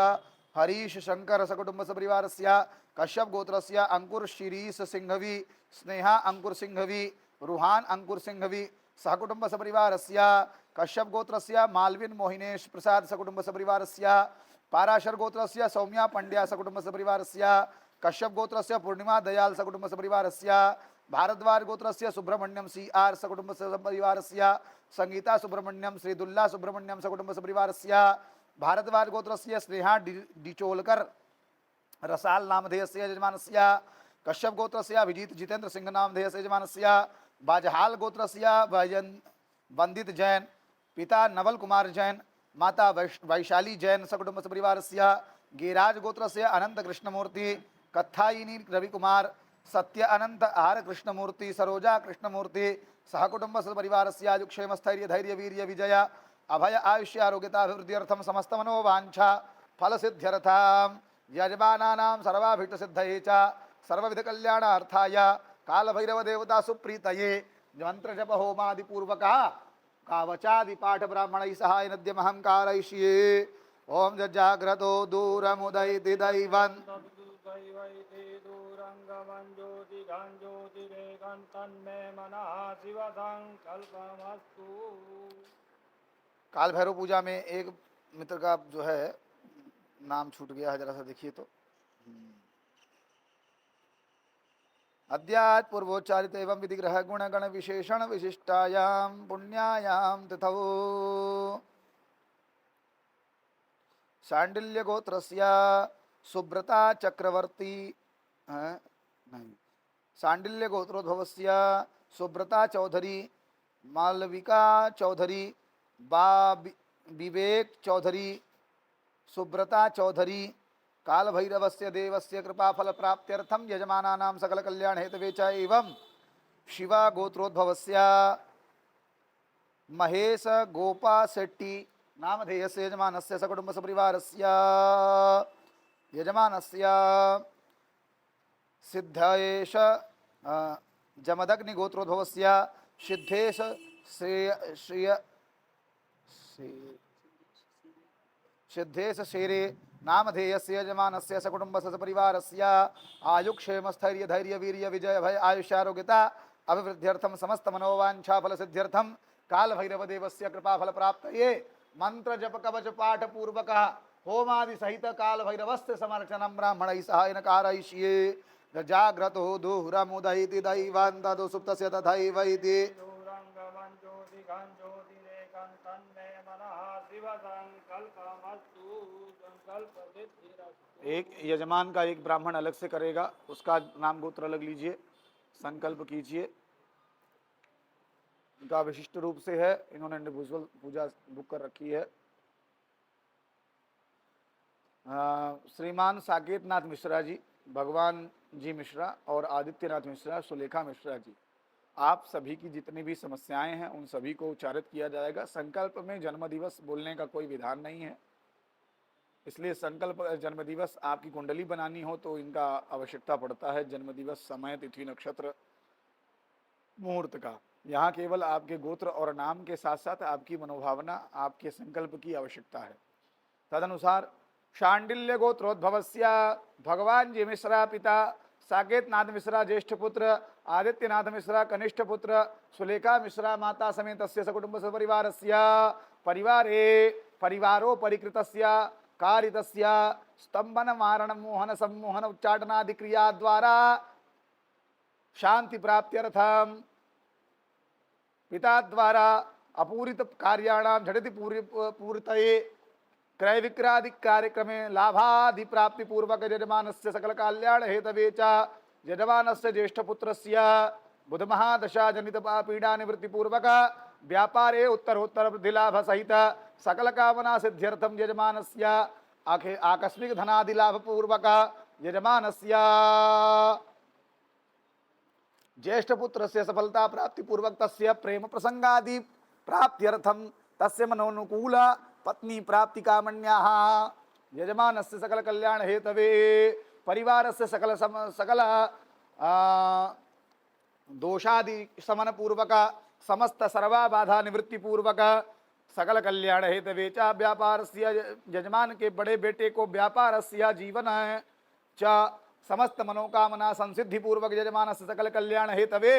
[SPEAKER 3] हरीश शंकर सकुटुंब सपरिवारस्य कश्यप गोत्रस्य अंकुर शिरीष सिंघवी, स्नेहा अंकुर सिंघवी, रूहान अंकुर सिंघवी सहकुटुंब सपरिवारस्य कश्यप गोत्रस्य मालविन मोहिनेश प्रसाद सकुटुंब सपरिवारस्य पाराशर गोत्रस्य सौम्या पंड्या सकुटुंब सपरिवारस्य कश्यप गोत्रस्य पूर्णिमा दयाल सकुटुंब सपरिवारस्य भारद्वाज गोत्रस्य सुब्रह्मण्यम CR सकुटुंब सपरिवारस्य संगीता सुब्रह्मण्यम श्रीदुल्ला सुब्रह्मण्यम सकुटुंब सपरिवारस्य भारद्वाज गोत्रस्य स्नेहा डिचोलकर रसाल नामधेयस्य यजमानस्य कश्यप गोत्रस्य अभिजीत जितेंद्र सिंह नामधेयस्य यजमानस्य बाजहाल गोत्रस्य वंदित जैन, पिता नवल कुमार जैन, माता वैशाली जैन सकुटुंब सपरिवारस्य गिराज गोत्रस्य अनंत कृष्णमूर्ति, कत्थायिनी रविकुमार, सत्य अनंत आर कृष्णमूर्ति, सरोजा कृष्णमूर्ति सहकुटुंब सपरिवारस्य आयुक्षेम स्थैर्य धैर्य वीर्य विजय अभय आयुष्य आरोग्यताभिवृद्ध्यर्थम समस्त मनोवांछा फल सिद्ध्यर्थम यजमानानां सर्वाभिष्ट सिद्धये च सर्वविध कल्याणार्थाय काल भैरव देवता सुप्रीतये मंत्र जप होमादि पूर्वका कावचादि पाठ ब्राह्मण सहाय नद्यमहं कारयिष्ये ओम जजाग्रतो दूरमुदयति दैवं काल भैरव पूजा में एक मित्र का जो है नाम छूट गया है, जरा सा देखिए तो। अद्यात् पूर्वोच्चारित एवं विधिग्रह गुणगण विशेषण विशिष्टायां पुण्यायां तिथौ शांडिल्य गोत्रस्य सुब्रता चक्रवर्ती नहीं शांडिल्य गोत्रोद्भवस्य सुब्रता चौधरी, मालविका चौधरी, विवेक चौधरी, सुब्रता चौधरी काल भैरवस्य देवस्य कृपा फल प्राप्त्यर्थम यजमानानां सकल कल्याण हेतवे च एवं शिवा गोत्रोद्भवस्य महेश गोपा शेट्टी नामधेयस्य यजमानस्य सकुटुंब सपरिवारस्य यजमानस्य सिद्धेश जमदग्नि गोत्रोद्भवस्य सिद्धेश सिद्धेश शेरे नामधेयस्य यजमानस्य सकुटुंब सपरिवारस्य आयुक्षेम स्थैर्य धैर्य वीर्य विजय भय आयुष्यारोग्यता अभिवृद्ध्यर्थम समस्त मनोवांछा फल सिद्ध्यर्थम काल भैरव देवस्य कृपा फल प्राप्तये मंत्र जप कवच पाठ पूर्वक होमादि सहित काल भैरवस्य समर्चनम ब्राह्मणैः सहायन कारयिष्ये जाग्रतो दुहुरमुदयति दैवान् तदु सुप्तस्य तथैवैति
[SPEAKER 2] दूरंगमं ज्योतिघं ज्योतिरेकं तन्मे मनः शिव संकल्पमस्तु संकल्पसिद्धिरस्तु।
[SPEAKER 3] एक यजमान का एक ब्राह्मण अलग से करेगा, उसका नाम गोत्र अलग लीजिए, संकल्प कीजिए। इनका विशिष्ट रूप से है, इन्होंने इंडिविजुअल पूजा बुक कर रखी है। श्रीमान साकेतनाथ मिश्रा जी, भगवान जी मिश्रा और आदित्यनाथ मिश्रा, सुलेखा मिश्रा जी, आप सभी की जितनी भी समस्याएं हैं उन सभी को उच्चारित किया जाएगा। संकल्प में जन्मदिवस बोलने का कोई विधान नहीं है, इसलिए संकल्प जन्मदिवस आपकी कुंडली बनानी हो तो इनका आवश्यकता पड़ता है, जन्मदिवस, समय, तिथि, नक्षत्र, मुहूर्त का। यहाँ केवल आपके गोत्र और नाम के साथ साथ आपकी मनोभावना, आपके संकल्प की आवश्यकता है। तदनुसार शांडिल्य गोत्रोद्भवस्य भगवान जी मिश्रा पिता, साकेतनाथ मिश्रा ज्येष्ठ पुत्र, आदित्यनाथ मिश्रा कनिष्ठ पुत्र, सुलेखा मिश्रा माता समेत सकुटुंब सपरिवारस्य परिवारे परिवारोपरिकृतस्य कारितस्य स्तंभन मारण मोहन सम्मोहन उच्चाटनादि क्रिया द्वारा शांति प्राप्त्यर्थम पिता द्वारा अपूरित कार्याणाम झटिति पूर्तये क्रय विक्रयादि कार्यक्रमे लाभादि प्राप्ति पूर्वक यजमानस्य सकल कल्याण हेतवे च यजमानस्य ज्येष्ठ पुत्रस्य बुध महादशा जनित पीड़ा निवृत्ति पूर्वक व्यापारे उत्तरोत्तर वृद्धि लाभ सहित सकल कामना सिद्ध्यर्थम यजमानस्य आकस्मिक धनादि लाभ पूर्वक यजमानस्य ज्येष्ठ पुत्रस्य सफलता प्राप्ति पूर्वक तस्य प्रेम प्रसंगादि प्राप्त्यर्थम तस्य मनोनुकूल पत्नी प्राप्ति कामण्याः यजमानस्य सकल कल्याण हेतवे परिवारस्य सकल दोषादि शमन पूर्वक समस्त सर्वा बाधा निवृत्ति पूर्वक सकल कल्याण हेतवे च व्यापारस्य यजमान के बड़े बेटे को व्यापारस्य जीवन च समस्त मनोकामना संसिद्धि पूर्वक यजमानस्य सकल कल्याण हेतवे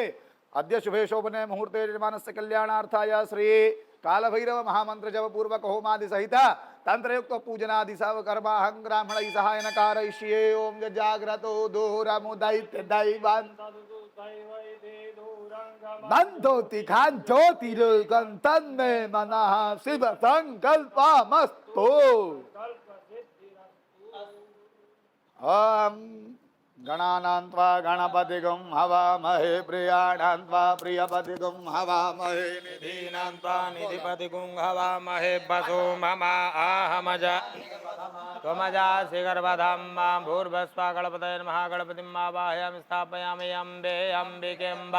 [SPEAKER 3] अद्य शुभे शोभने मुहूर्ते यजमानस्य कल्याणार्थाय श्री काल भैरव महामंत्र जप पूर्वक होमादि सहित तंत्रयुक्त पूजनादि सब कर्माहं ब्राह्मणैः सहायन कारयिष्ये। ओम जाग्रतो दोहरमुदयति दैवान् बन्धोति खान् ज्योतिरेकं तन्मे मनः शिव संकल्पमस्तु। ओम गणानां त्वा गणपतिगं हवामहे प्रियाणां त्वा प्रियपतिगं हवामहे
[SPEAKER 1] निधीनां त्वा निधिपतिगुं हवामहे वसो ममा आहमज त्वमजासि गर्भधां मां भूर्भस्वा गणपतये नमः। गणपतिं आवाहयामि स्थापयामि अम्बे अम्बिकेऽम्ब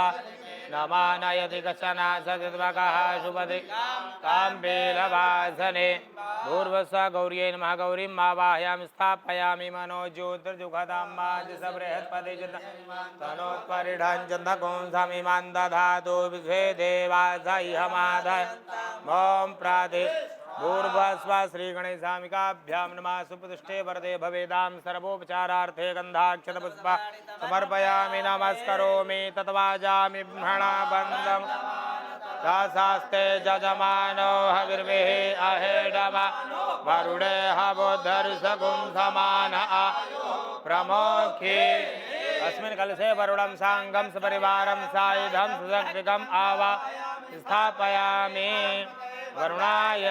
[SPEAKER 1] नमानयति कश्चन सतित्वकः शुभदि काम्बेलवासने भूर्भस्वा गौर्यै नमः। गौरीम् आवाहयामि स्थापयामि मनोज्योतिर्जुगदाम्बाजि सबृहत्पति तनोत्परिढञ्जन्तकों समिमां दधातु विश्वे देवासह्यमाधय ॐ प्राति भूर्भस्व श्री गणेशामिकाभ्यां नमः। सुप्रतिष्ठे वरदे भवेदां सर्वोपचारार्थे गन्धाक्षतपुष्प समर्पयामि नमस्करोमि तत्वाजामि भ्रणबन्धं दासास्ते जजमानो हविर्भिः अहेडम वरुणे हवोद्धर्षगुं समान प्रमोखे अस्मिन् कलशे वरुणं साङ्गं सपरिवारं सायुधं सुशक्तिकम् आवा स्थापयामि। वरुणाय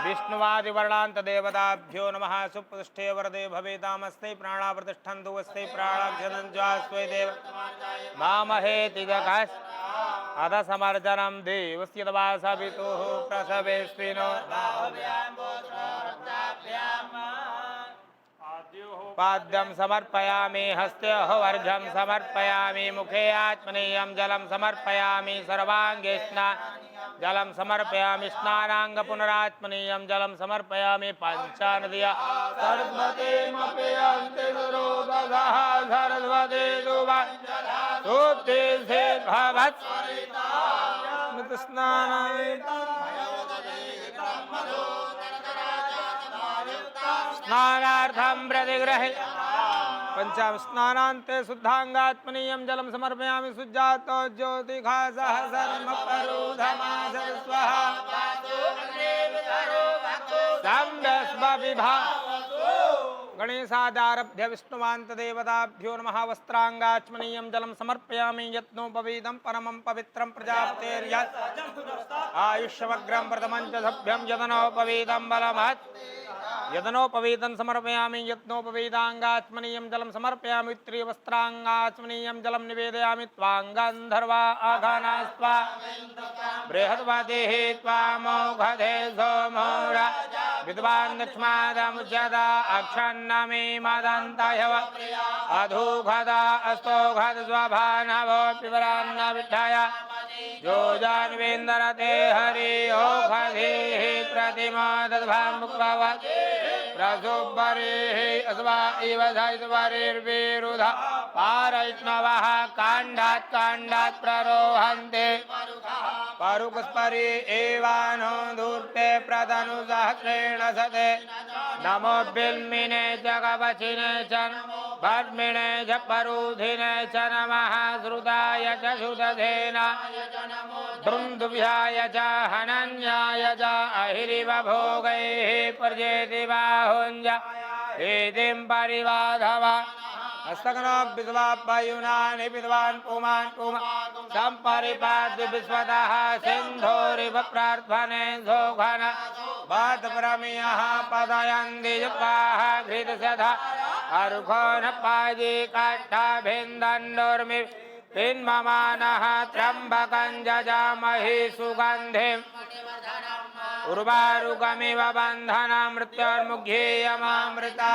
[SPEAKER 1] विष्णुवादिवर्णान्त देवताभ्यो नमः। सुप्रतिष्ठे वरदे भवेदामस्ते प्राणा प्रतिष्ठन्तु वस्ते प्राणाभ्यनञ्ज्वास्वे देव मामहेति जगस् अध समर्जनं देवस्य तवासवितुः प्रसवेस्विनो पाद्यं समर्पयामि हस्ते अर्घ्यं समर्पयामि मुखे आत्मनीयं जलं समर्पयामि सर्वाङ्गे जलं समर्पयामि स्नानांग पुनरात्मनीयं जलं समर्पयामि पंचानदिया सर्वतेमपेयन्ते सुरोगः सरस्वती सुप्ति से भवत् स्नानार्थं प्रतिगृहे पंचाम स्नानान्ते शुद्धांगात्मनीयं जलं समर्पयामि सुजातो ज्योतिघासः सर्वपरोधमासः स्वाहा संभस्म गणेशादारभ्य विष्णुवान्तदेवताभ्यो नमः। वस्त्राङ्गाचमनीयं जलं समर्पयामि यत्नोपवीतं परमं पवित्रं प्रजापतेर्यत् आयुष्यमग्रं प्रथमं च सभ्यं यदनोपवीतं बलमत् यदनोपवीतं समर्पयामि यत्नोपवीताङ्गाचमनीयं जलं समर्पयामि त्रिवस्त्राङ्गाचमनीयं जलं निवेदयामि त्वाङ्गन्धर्वा आघानास्त्वा बृहद्वतिः त्वामोघधे सोमोरा विद्वान् दक्ष्मादमुच्यता अक्षन्नमे मदन्तयव अधूघदा अस्तोघद स्वभानवो पिबरान्न विद्धाय जोजान्वेन्दरते हरि ओघधेः प्रतिमोदद्भामुक्भवत् प्रसुब्बरेः अस्वा इव धैद्वरेर्विरुधा पारैष्णवः काण्डात् प्ररोहन्ते परुक्स्परि एवानो धूर्ते प्रदनुसहस्रेण सते नमो बिल्मिने च कवचिने च भद्मिणे च परूधिने च नमः श्रुताय च शुतधेना दुन्दुभ्याय च हनन्याय च अहिरिव भोगैः पर्जेति बाहुञ्ज एतिं परिवाधव हस्तगनो विद्वायुनानि विद्वान् पुमान् सम्परिपाद्य विश्वतः सिन्धोरिव प्रार्थने सोघन बाधप्रमियः पदयन्ति जुपाः घृतसधा अर्घो न पाजी काष्ठाभिन्दण्डोर्मि पिन्ममानः त्र्यम्बकं जजामहि सुगन्धिम् उर्वारुकमिव बन्धनं मृत्योर्मुख्येयमामृता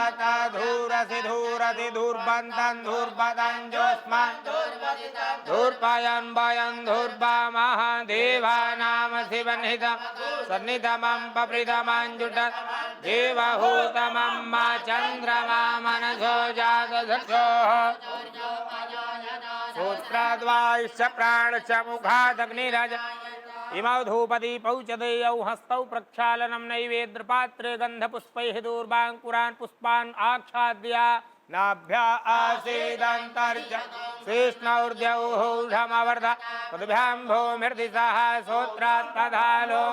[SPEAKER 1] धूरसि धूरति धूर्बन्तं धूर्बतं जोस्मान् धूर्पयन् वयं धूर्वामः देवानां शिवनिधं सन्निधमं पप्रिधमञ्जुट देवहूतमं मा चन्द्रमा मनसो जातधक्षोः सूत्रद्वायुश्च प्राणश्च मुखादग्निरज इमौ धूपदीपौ च देयौ हस्तौ प्रक्षालनं नैवेद्यपात्रे गन्धपुष्पैः दूर्वाङ्कुरान् पुष्पान् आच्छाद्य नाभ्या आसीदन्तर्ज शेष्णौर्द्यौढमवर्ध तद्भ्यां भूमिर्दिशः सोत्रात् तधालो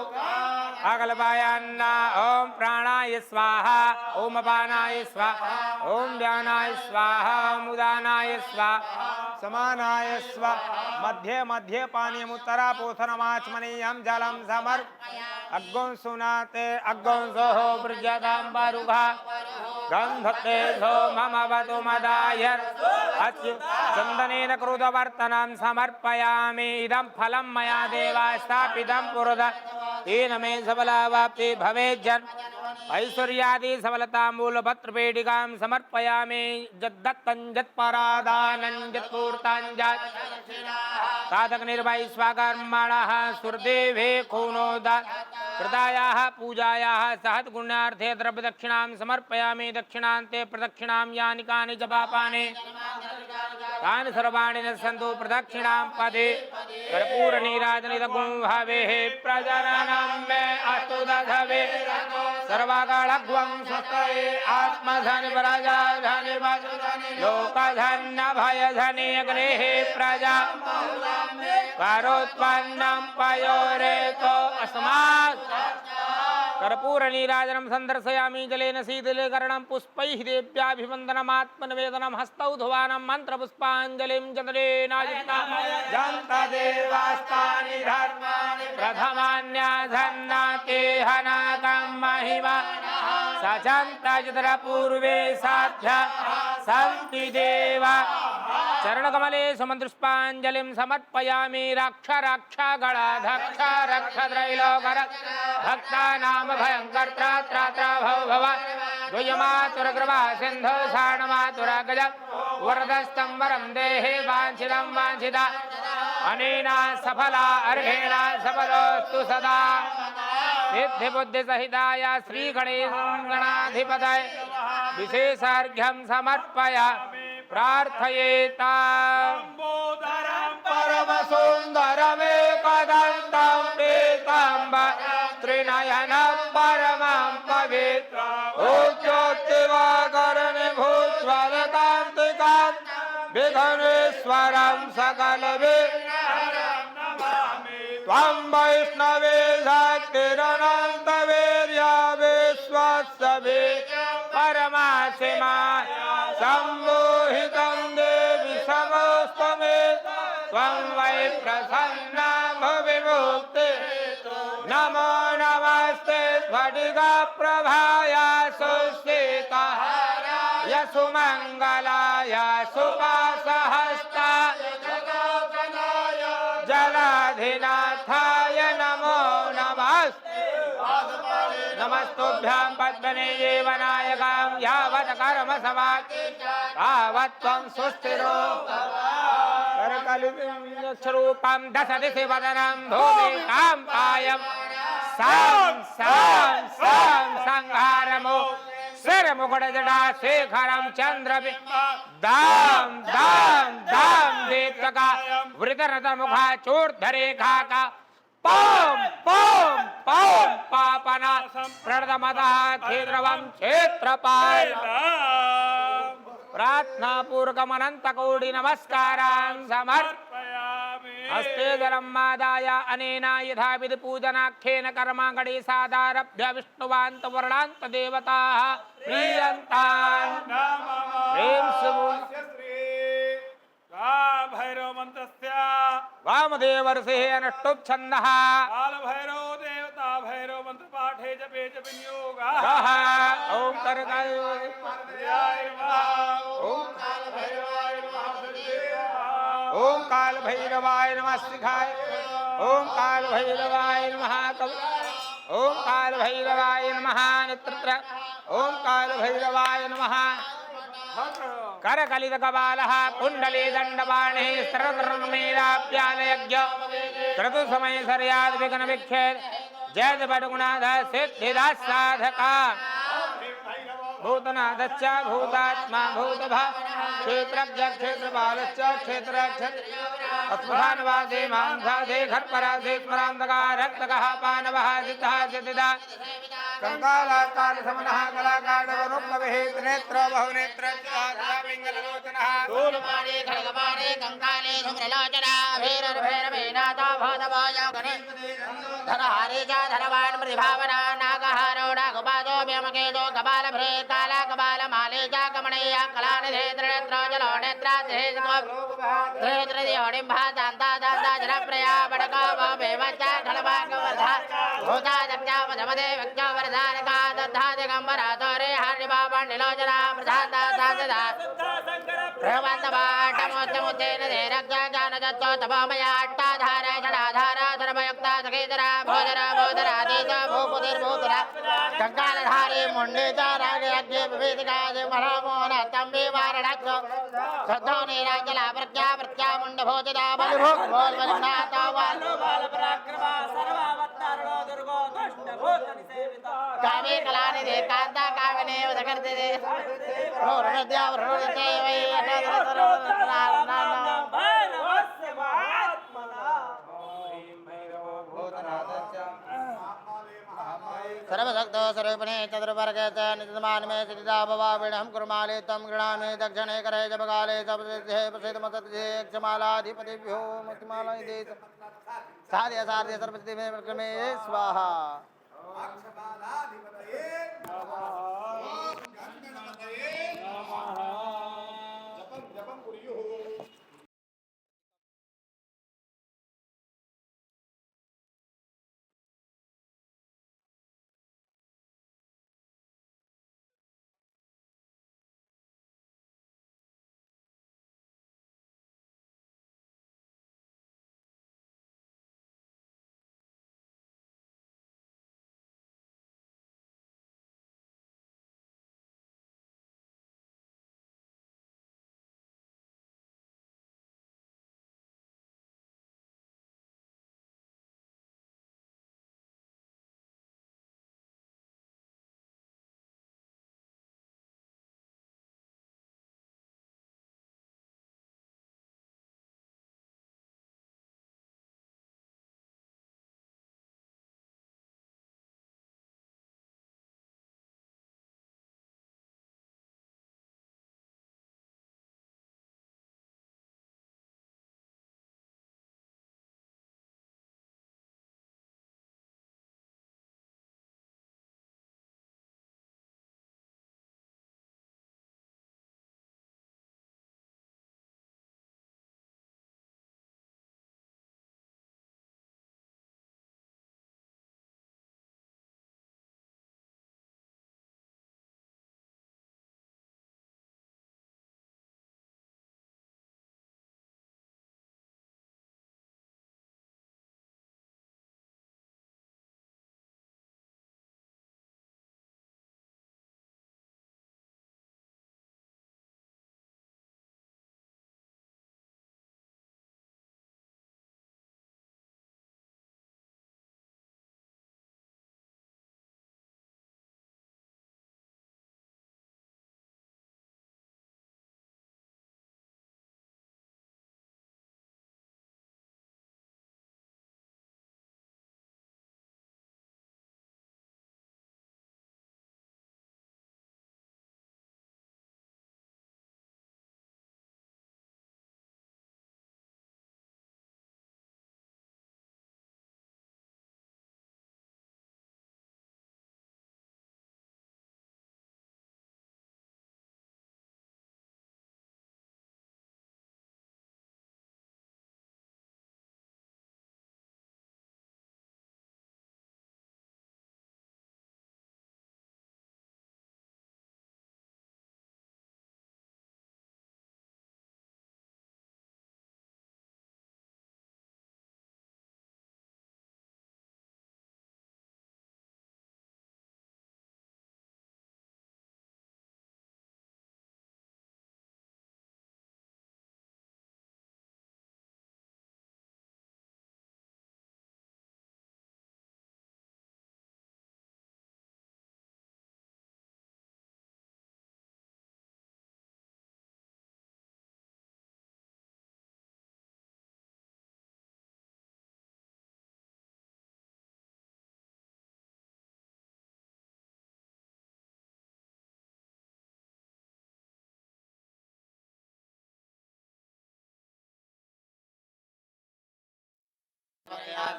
[SPEAKER 1] अकल्पयन्न ॐ प्राणाय स्वाहा ॐ अपानाय स्वाहा ॐ व्यानाय स्वाहा ॐ उदानाय स्वाहा समानाय स्वाहा मध्ये मध्ये पानीयमुत्तरापोथनमाचमनीयं जलं समर्प अग्गों सुनाते अग्गों सोहो बृजदां बारुघा गन्धते सो मम वतु मदाय चन्दनेन कृतवर्तनं समर्पयामि इदं फलं मया देवा स्थापितं पुरद तेन मे सफलावाप्ति भवेज्जन् ऐश्वर्यादि सबलताम्बूलपत्रपेटिकां समर्पयामि यद्दत्तं यत्परादानं यत्पूर्तां यत् तादग्निर्वै स्वकर्मणः सुरदेवे खूनोदात् कृतायाः पूजायाः सहद्गुण्यार्थे द्रव्यदक्षिणां समर्पयामि दक्षिणान्ते प्रदक्षिणां यानि कानि च पापानि तानि सर्वाणि न सन्तु प्रदक्षिणां पदे कर्पूरनीराजनितगुं भवेः प्रजननं मे अस्तु दधवे सर्वकालग्वं स्वस्तये आत्मधनि प्रजाधनि लोकधन्य भयधनि अग्नेः प्रजा करोत्पन्नं पयोरेतो अस्मात् कर्पूरनीराजनं सन्दर्शयामि जलेन शीतलीकरणं पुष्पैः देव्याभिवन्दनमात्मनिवेदनं हस्तौ धुवानं मन्त्रपुष्पाञ्जलिं जन्तदेवास्तानि धर्माणि प्रथमान्याधन्नाते हनाकं महिमा सचन्तपूर्वे साध्य सन्ति देवा चरणकमले सुमन्त्रुष्पाञ्जलिं समर्पयामि रक्ष रक्ष गणाधक्ष रक्ष त्रैलोकर भक्तानां भयङ्कर्ता त्राता भव भव द्वयमातुरकृपा सिन्धो साणमातुरागज वरदस्तं वरं देहे वाञ्छितं वाञ्छिता अनेना सफला अर्घेण सफलोऽस्तु सदा सिद्धिबुद्धिसहिताय श्रीगणेशगणाधिपतये विशेषार्घ्यं समर्पय प्रार्थयेता परमसुन्दरमेकदन्तं पीताम्बरं त्रिनयनं परमं पवित्रम् उच्चोत्तिवाकरणे भूज्वलकान्तिकां विघ्नेश्वरं सकलविघ्नहरं नमामि त्वं वैष्णवे शक्तिरनन्तवीर्या विश्वस्य मा सम्मोहितं देवि समस्तमे त्वं वै प्रसन्ना भुवि मुक्ते नमो नमस्ते स्फटिकप्रभाय सुस्थिताय सुमङ्गलाय सुपासहस्ताय जलाधिनाथाय नमो नमस्ते नमस्तुभ्यां पद्मने जीवनायकां यावत् कर्म समाप्ति तावत् त्वं सुस्थिरो करकलितरूपं दश दिशि वदनं भूमिकां कायं सां संहारमो सिरमुकुटजटा शेखरं चन्द्रबिम्बं दां दीप्तका वृतरथमुखा चूर्धरेखा का पौं पापना प्रणतमतः क्षेत्रवं क्षेत्रपाल प्रार्थना पूर्वकमनंत कोटि नमस्कारान् समर्पयामि हस्ते जलं मादाय अनेन यथा विधि पूजनाख्येन कर्माङ्गणे सादारभ्य विष्णुवान्त वर्णान्त देवताः प्रीयन्तान् प्रेम
[SPEAKER 2] भैरव मंत्रस्य
[SPEAKER 1] वामदेवर्षे अनुष्टुप् छन्दः
[SPEAKER 2] काल भैरव देवता भैरव मंत्र पाठे जपे च विनियोगः
[SPEAKER 1] ओम करकाय ओम काल भैरवाय नमः शिखाय ओम काल भैरवाय नमः कवि ओम काल भैरवाय नमः नेत्र ओम काल भैरवाय नमः करकलित कपालः कुंडली दंडबाणे स्त्रमेलाप्यालयज्ञ क्रतु समय सर्याद विघ्न विक्षेद जयद बडगुणाध सिद्धिदा साधका भूतनाथश्च भूतात्मा भूतभा क्षेत्रज्ञ क्षेत्रपालश्च क्षेत्रज्ञ अस्मधानवासे मांसादे घटपरासे स्मरांतका रक्तकः पानवः सिद्धः सिद्धिदा कंकालाकार समनः कलाकांडवनुप्लवेत नेत्र बहुनेत्र पिंगललोचनः
[SPEAKER 4] शूलपाणे खड्गपाणे कंकाले शुभ्रलोचना भैरवेनाथा भूतभोज गणे धनहारे च धनवान् प्रतिभावना नागहारो नागपादो व्योमकेतो कपालभ्रे काला कपालमाले च कमणेय कलानिधे त्रिनेत्र जलो नेत्रा त्रिनेत्रदियोडिम्भा दान्ता दान्ता जनप्रिया बडका भवेवच्च खलभागवर्धा भूता दक्षा पदमदे व्यक्त्या वरदानका दद्धा दिगम्बरा तोरे हरिबाबण्डिलोचना प्रधाता दान्तदा प्रवन्तवाटमोच्चमुच्चेन देरज्ञा जानदत्तो तपोमया अट्टाधार षडाधार सर्वयुक्ता सखेतरा भोजरा भोजराधीश भूपुतिर्भूतरा कंकालधारी मुण्डे च राजयज्ञे विवेदिका मनोमोहन तम्बे वारणक्षो श्रद्धो नीराजला प्रज्ञा प्रत्या मुण्डभोजदा बलिभोग बोल बलिनाथा बालपराक्रमा सर्वावतारणो दुर्गो दुष्टभूतनिसेविता कामे कलानिधे कान्ता कामिने उदकर्ते रोरद्या रोरते वै सर्वशक्तो सर्वपणे चतुर्वर्गे च नित्यमान में सिद्धा भवाविणहं कुर्माले तं गृणामि दक्षिणे करे जपकाले सपसिद्धे प्रसिद्धमतद्धे क्षमालाधिपतिभ्यो मतिमाला देश साध्य साध्य सर्वसिद्धि में प्रक्रमे स्वाहा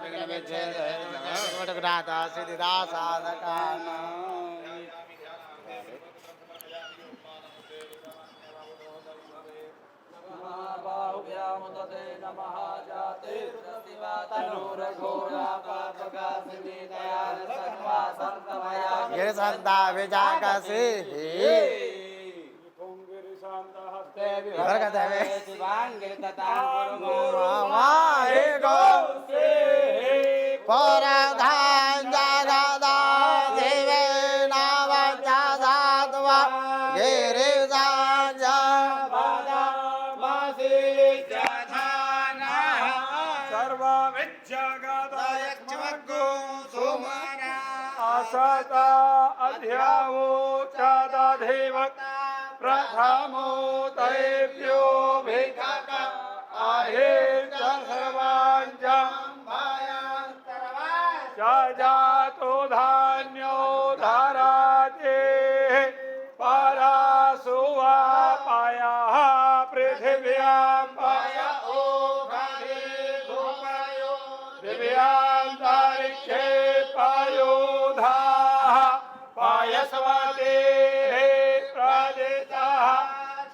[SPEAKER 4] विघ्नविच्छेदनाथ सिद्धिदा साधकानां गिरिसंता विजागसी परधान जादा देवे नावजादात्वा गिरिजान जादा
[SPEAKER 2] सर्वविद्यागतयक्षमग्गो सोमना आसता अध्यावो चादाधेवक प्रथमो दैव्यो भिक्षक आहे च सर्वाञ्जं जातो धान्यो धाराते परासुवा पायाः पृथिव्यां पाया दिव्यांतरिक्षे पायोधाः पायसवते प्रदिताः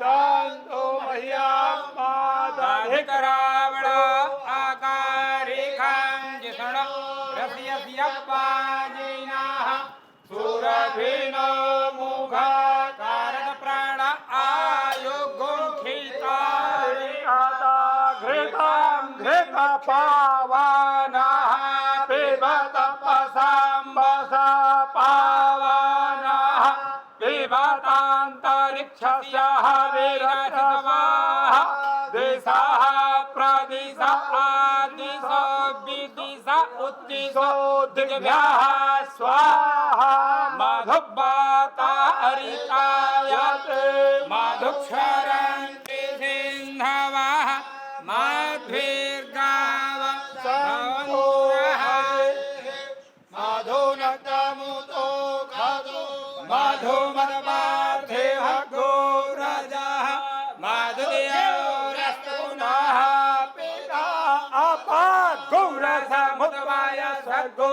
[SPEAKER 2] शान्तो मह्यं
[SPEAKER 1] अधिकरावण आकारिकां जिष्ण रस्यस्य पाजिनाः सुरभिनो मुखा कारण प्राण आयुगुंखितारि
[SPEAKER 2] घृतां घृतपावनाः पिबत पसाम्बसा पावनाः पिबतान्तरिक्षस्य विरचवाः दिशाः प्रदिशा आदिशो विदिशा उत्तिशो दिव्याः स्वाहा मधुब्बाता हरितायते
[SPEAKER 1] मधुक्षरन्ति सिन्धवः माध्वीर्गाव सवन्तः
[SPEAKER 2] मधुनकमुतो खदो मधुमदपार्थे भगो रजः मधुदेवरस्तुनः पिता अपगौरसमुद्भय सद्गो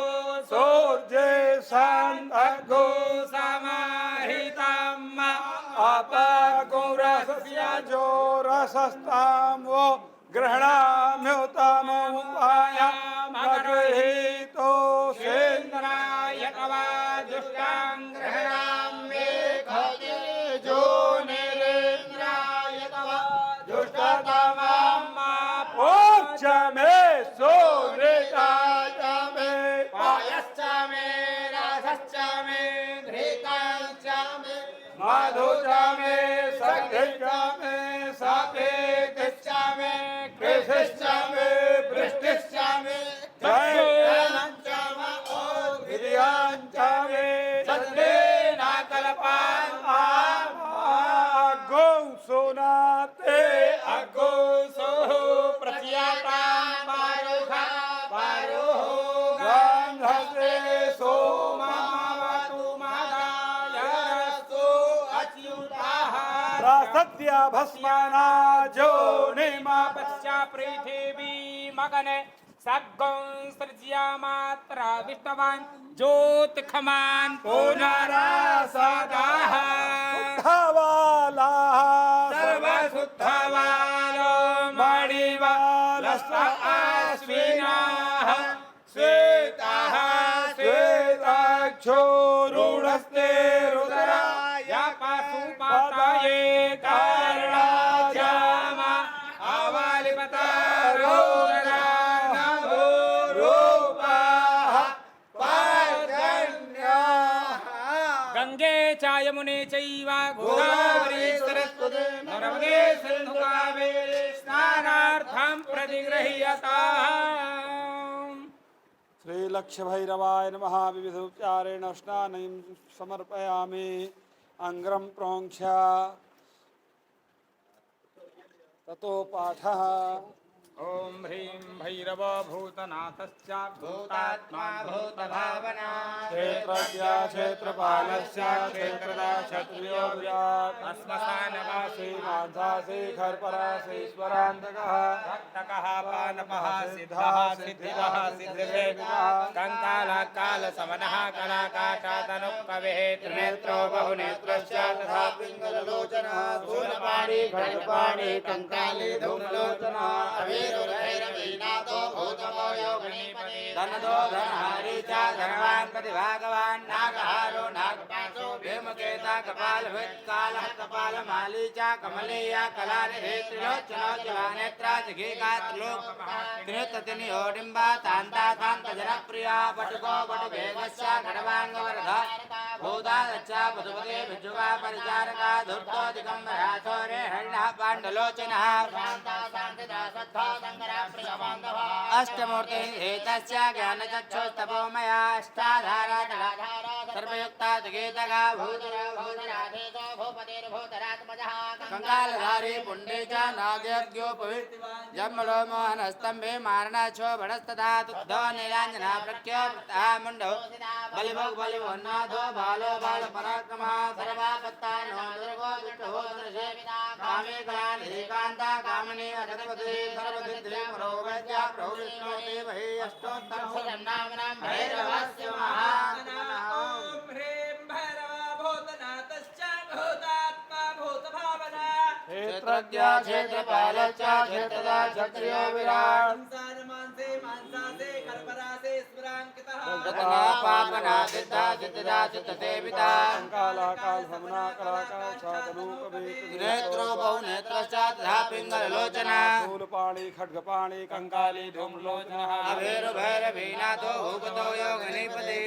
[SPEAKER 2] सूर्ये सन्तगो
[SPEAKER 1] समाहितम्
[SPEAKER 2] अपगौरसस्य जो रसस्तां वो गृह्णाम्युतमुपाय मगृहीतो
[SPEAKER 1] सेन्द्राय कवा दुष्टां गृह्णाम्ये खगे
[SPEAKER 2] जो निरेन्द्राय तव दुष्टतमं मोक्ष मे सोमृताय मे
[SPEAKER 1] पायश्च मे रसश्च मे घृतश्च मे
[SPEAKER 2] मधुच मे सखिश्च मे सपेतिश्च मे कृषिश्च मे वृष्टिश्च मे जयश्च मे वीर्यञ्च मे
[SPEAKER 1] सत्रेण कल्पान्
[SPEAKER 2] गो सोनाते
[SPEAKER 1] अगो सोः प्रस्यातां पारुखा पारुहो
[SPEAKER 2] गन्धसे
[SPEAKER 1] सोममवतु मदाय रसो अच्युताः
[SPEAKER 2] प्रसत्य भस्मना जो निमा
[SPEAKER 1] पश्चा पृथिवी मगने सगं सृज्यामात्रा विष्टवान् ज्योतिखमान् पुनरासदाः
[SPEAKER 2] धवाला
[SPEAKER 1] सर्वशुद्धवालो मणिवालस्व आश्विनाः श्वेताः
[SPEAKER 2] श्वेताक्षोरुणस्ते रुद्राय
[SPEAKER 1] पाशुपतये कारणाजाम अवलिपतारो गंगे च यमुने चैव गोदावरी सरस्वती नर्मदे सिन्धु कावेरी स्नानार्थं प्रतिगृह्यताः
[SPEAKER 2] श्री लक्ष्य भैरवाय नमः विविध उपचारेण स्नानं समर्पयामि अंग्रम प्रोक्ष्य ततो पाठः
[SPEAKER 1] ओम ह्रीं भैरव भूतनाथश्च भूतात्मा भूतभावना
[SPEAKER 2] क्षेत्रज्ञा क्षेत्रपालस्य क्षेत्रदा क्षत्रियो विराट्
[SPEAKER 1] श्मशानवासी
[SPEAKER 2] मांसासी खरपरासीश्वरान्तकः
[SPEAKER 1] भक्तकः पानपः सिद्धः सिद्धिदः सिद्धिवेदिनः कंकालः कालसमनः कलाकाशातनुकविः त्रिनेत्रो बहुनेत्रश्च तथा
[SPEAKER 4] पिङ्गललोचनः शूलपाणि खड्गपाणि कंकाली धूमलोचनः अवीरुर्भैरवीनाथो भूतमो योगिनीपति
[SPEAKER 1] धनदो धनहारी च धनवान् प्रतिभागवान् नागहारो नागपाशो भीमकेता कपालभृत् कालः कपालमाली च कमलीया कलानिधि त्रिलोचनो जलानेत्रा जिघिका त्रिलोकनियोडिम्बा तान्ता कान्तजनप्रिया पटुको पटुभेदश्च खड्वाङ्गवरदा भूतादच्च पशुपते भिज्जुवा परिचारका धूर्तो दिगम्बरा सौरे हरिणः पाण्डलोचनः अष्टमूर्तिः एतस्य ज्ञानचक्षुस्तपोमया अष्टाधारा सर्वयुक्ता गीतगा कंकालधारी पुण्डे च नागयज्ञोपवित् जम्मलो मोहनस्तंभे मारणाच्छो भणस्तथा तुद्धो नीलाञ्जना प्रख्योक्तः मुण्डो बलिभोग बलिभोन्नाथो बालो बालपराक्रमः सर्वापत्तानो दुर्गो विष्णुः दर्शेविता कामे कलानिधिकान्ता कामिनी अजगपति सर्वसिद्धि प्रभुवैद्या प्रभुविष्णुते वहि अष्टोत्तरशतं नाम्नां भैरवस्य महात्मनः
[SPEAKER 5] ॐ ह्रीं भैरवा भूतनाथश्च भूतात्मा भूतभावना
[SPEAKER 2] क्षेत्रज्ञा क्षेत्रपालश्च क्षेत्रदा क्षत्रियो विराट्
[SPEAKER 5] मांसे मांसासे खरपरासे स्मराङ्कितः
[SPEAKER 1] रत्ना पावना सिद्धा सिद्धा सिद्धसेविता
[SPEAKER 2] कंकाला काल समना कलाकाशातनूपवेत्
[SPEAKER 1] नेत्रो बहुनेत्रश्च तथा पिङ्गललोचना
[SPEAKER 2] शूलपाणि खड्गपाणि कंकाली धूमलोचनः
[SPEAKER 1] अभैरभैरवीनाथो भूपतो योगिनीपति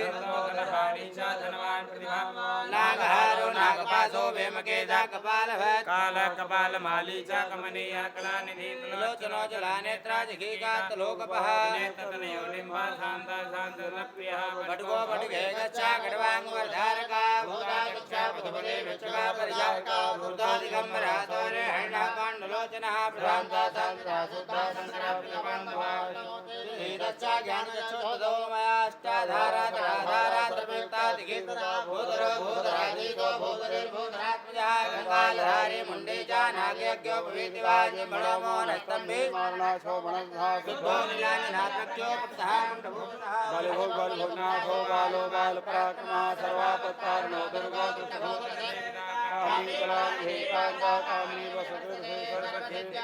[SPEAKER 1] नागहारो नागपाशो भीमकेता कपालभृत् कालः कपालमाली च कमनीया कलानिधि त्रिलोचनो जलानेत्रा जिघिकात्लोकपः नेत्रतनयोनिम्बा शान्ता शान्तनप्रियः पटुको पटुभेदश्च खड्वाङ्गवरधारका भूतादच्च पशुपते भिक्षुका परिचारका भूतादिगम्बरा सौरे हरिणः पाण्डलोचनः प्रशान्ता शान्ता शुद्धा शङ्करप्रियबान्धवा ीरश्च ज्ञानचक्षुस्ततो मया अष्टाधारा तडाधारा सर्वयुक्ता दिगीतदा भूतरो भूतराधीशो भूतरिर्भूतरात्मजः कंकालधारी मुण्डे च नागयज्ञोपवीतिवाजी बलो मोहनस्तम्भे
[SPEAKER 2] मारणाच्छो भणस्तथा
[SPEAKER 1] शुद्धो नीलाञ्जनात्रक्षो पृथः मुण्डभूषणः
[SPEAKER 2] बलिभोग बलिभोगनाथो बालो बालपराक्रमः सर्वापत्तार्णो दुर्गो दुष्टभो कामी कलानिधिकान्ता कामिनी वसुदृशे सर्वसिद्धि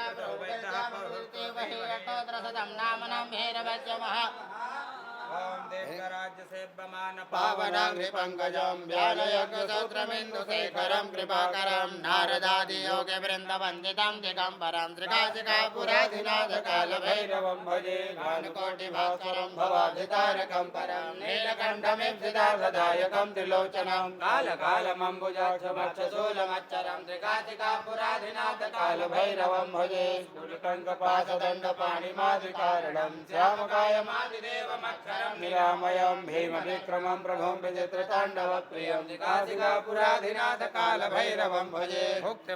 [SPEAKER 1] ओम देवराज्य सेव्यमान
[SPEAKER 4] पावनाग्निपङ्कजं व्यालयज्ञसूत्रमिन्दुशेखरं कृपाकरं नारदादियोगवृन्दवन्दितं दिगम्बरं त्रिकाशिकापुराधिनाथकालभैरवं भजे भानुकोटिभास्वरं भवाधितारकं परं नीलकण्ठमीप्सितार्थदायकं त्रिलोचनं कालकालमम्बुजाक्षमक्षशूलमच्चरं त्रिकाशिकापुराधिनाथकालभैरवं भजे स्थूलटङ्कपाशदण्डपाणिमादिकारणं श्यामकायमादिदेवमक्षरं निरामयं भीमविक्रमं प्रभुं विचित्रताण्डवप्रियं काशिकापुराधिनाथकालभैरवं भजे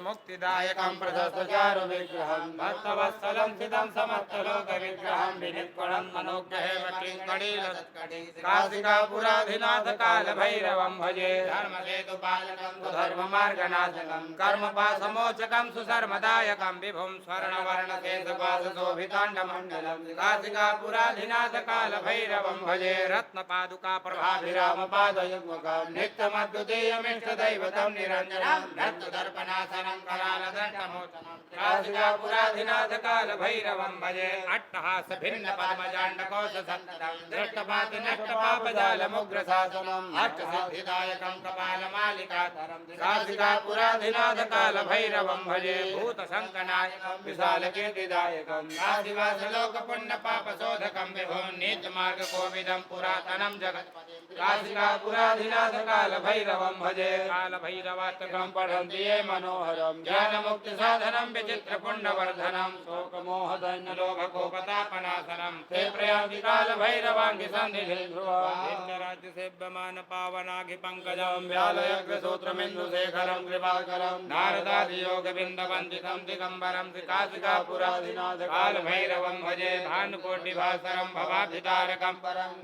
[SPEAKER 1] मुक्तिदायकं
[SPEAKER 2] प्रशस्तचारुविग्रहं
[SPEAKER 1] भक्तवत्सलं सिदं समस्तलोकविग्रहं विनिर्गुणं मनोज्ञहेम किङ्कणीलसत्कटी काशिकापुराधिनाथकालभैरवं भजे धर्मसेतुपालकं सुधर्ममार्गनाशकं कर्मपाशमोचकं सुधर्मदायकं विभुं स्वर्णवर्णकेशपाशशोभिताण्डमण्डलं काशिकापुराधिनाथकालभैरवं भजे रत्नपादुका प्रभाभिरामपादयुग्मकं नित्यमद्वितीयमिष्टदैवतं निरञ्जनं रत्नदर्पणासनं करालदण्डमोचनं काशिकापुराधिनाथकालभैरवं भजे अट्टहास भिन्न पद्मजाण्डकोशसन्ततं दृष्टपातिनष्टपापजालमुग्रशासनम् अष्टसिद्धिदायकं कपालमालिकाधरं काशिकापुराधिनाथकालभैरवं भजे भूतशङ्कनायकं विशालकीर्तिदायकं काशिवासलोकपुण्यपापशोधकं विभुं नीतमार्गकोविदं पुरातनं जगत्पतिं काशिकापुराधिनाथकालभैरवं भजे कालभैरवाष्टकं पठन्ति ये मनोहरं ज्ञानमुक्तिसाधनं विचित्रपुण्यवर्धनं शोकमोहदैन्यलोभकोपतापनाशनं ते प्रयान्ति कालभैरवाङ्गि सन्निधिं ध्रुवं पावनाघिपङ्कजं व्यालयज्ञसूत्रमिन्दुशेखरं कृपाकरं नारदादियोगबिन्दवन्दितं दिगम्बरं काशिकापुराधिनाथकालभैरवं भजे भानुकोटिभास्वरं भवाभितारकं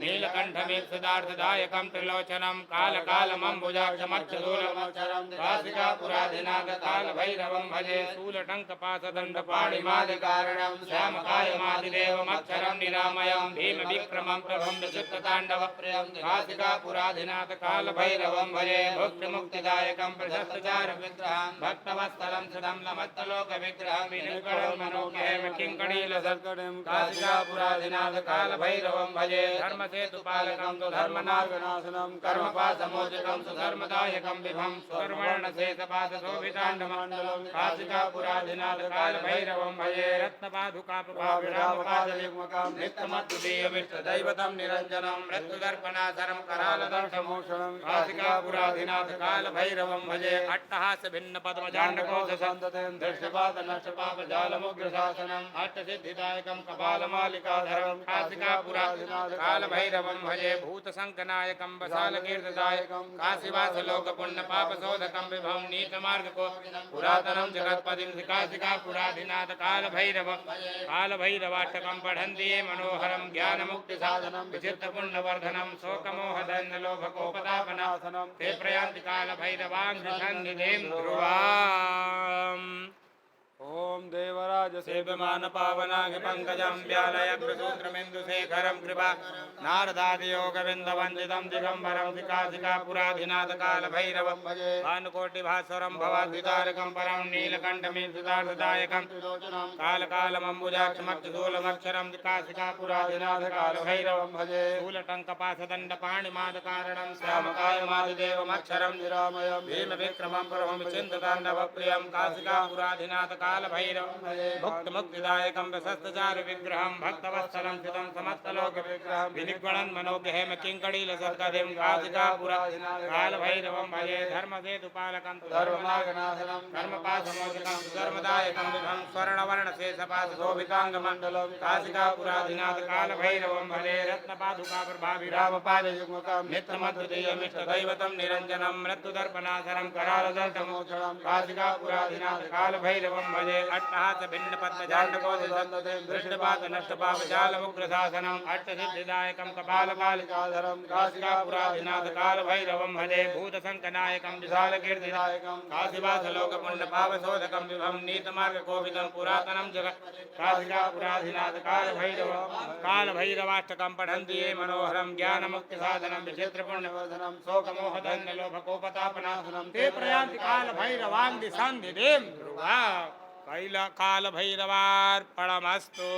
[SPEAKER 1] नीलकण्ठमेक्षदार्थदायकं त्रिलोचनं कालकालमम्बुजाक्षमच्छूलम् काशिकापुराधिनाथ कालभैरवं भजे शूलटङ्कपाशदण्डपाणिमादिकारणं श्यामकायमादिदेवमक्षरं निरामयं भीमविक्रमं प्रभं विचित्रताण्डवप्रियं काशिकापुराधिनाथ कालभैरवं भजे भुक्तिमुक्तिदायकं प्रशस्तचारुविग्रहं भक्तवत्सलं सदं नमस्तलोकविग्रहं विनिर्गणं मनोज्ञेम किङ्कणीलसत्कटिं काशिकापुराधिनाथ कालभैरवं भजे धर्मसेतुपालकं सुधर्मनागनाशनं कर्मपाशमोचकं सुधर्मदायकं विभं स्वर्वर्णशेषपाशशोभिताण्डमण्डलं काशिकापुराधिनाथ कालभैरवं भजे रत्नपादुकाप्रभाविरामपादयुग्मकं नित्यमद्वितीयमिष्टदैवतं निरञ्जनं मृत्युदर्पणासरं करालदंशमोषणं काशिकापुराधिनाथ कालभैरवं भजे अट्टहासभिन्नपद्मजाण्डकोशसन्ततिं दृष्टिपातनष्टपापजालमुग्रशासनम् अष्टसिद्धिदायकं कपालमालिकाधरं काशिकापुराधिनाथ कालभैरवं भजे भूतसङ्कनायकं वसालकीर्तिदायकं काशीवासलोकपुण्यपापशोधकं विभं नीतमार्गको पुरातनं जगत्पदिं काशिकापुराधिनाथ कालभैरवं कालभैरवाष्टकं पठन्ति ये मनोहरं ज्ञानमुक्तिसाधनं विचित्रपुण्यवर्धनं शोकमोहदैन्यलोभकोपतापनाशनं ते प्रयान्ति कालभैरवाङ्घ्रिसन्निधिं ध्रुवाम्
[SPEAKER 2] ओम देवराज
[SPEAKER 1] सेव्यमान पावनागि पंकजं व्यालयग्रसूत्रमिन्दुशेखरं कृपा नारदादियोगविन्दवन्दितं दिगम्बरं काशिकापुराधिनाथ कालभैरवं भजे भानुकोटिभास्वरं भवाद्वितारकं परं नीलकण्ठमीशदार्थदायकं कालकालमम्बुजाक्षमक्षशूलमक्षरं काशिकापुराधिनाथ कालभैरवं भजे शूलटङ्कपाशदण्डपाणिमादकारणं श्यामकायमादिदेवमक्षरं निरामयं भीमविक्रमं परमं चिन्तताण्डवप्रियं काशिकापुराधिनाथ कालभैरवं भुक्तमुक्तिदायकं प्रशस्तचारुविग्रहं भक्तवत्सलं स्थितं समस्तलोकविग्रहं विनिर्गुणन् मनोज्ञहेम किङ्कणीलसत्कटिं काशिकापुराधिनाथ कालभैरवं भजे धर्मसेतुपालकं धर्ममार्गनाशनं कर्मपाशमोचकं सुधर्मदायकं विभं स्वर्णवर्णशेषपाशशोभिताङ्गमण्डलं काशिकापुराधिनाथ कालभैरवं भजे रत्नपादुकाप्रभाविरामपादयुग्मकं नित्यमद्वितीयमिष्टदैवतं निरञ्जनं मृत्युदर्पणासरं करालदर्शमोक्षणं काशिकापुराधिनाथ कालभैरवं भजे अट्टहासभिन्नपद्मजाण्डकोशसन्ततिं दृष्टिपातनष्टपापजालमुग्रशासनम् अष्टसिद्धिदायकं कपालकालिकाधरं काशिकापुराधिनाथ कालभैरवं भजे भूतसङ्कनायकं विशालकीर्तिदायकं काशीवासलोकपुण्यपापशोधकं विभं नीतमार्गकोविदं पुरातनं जगत् काशिकापुराधिनाथ कालभैरवाष्टकं पठन्ति ये मनोहरं ज्ञानमुक्तिसाधनं विचित्रपुण्यवर्धनं शोकमोहदैन्यलोभकोपतापनाशनं ते प्रयान्ति कालभैरवाङ्घ्रिसन्निधिं ध्रुवा कालभैरवार्पणमस्तु।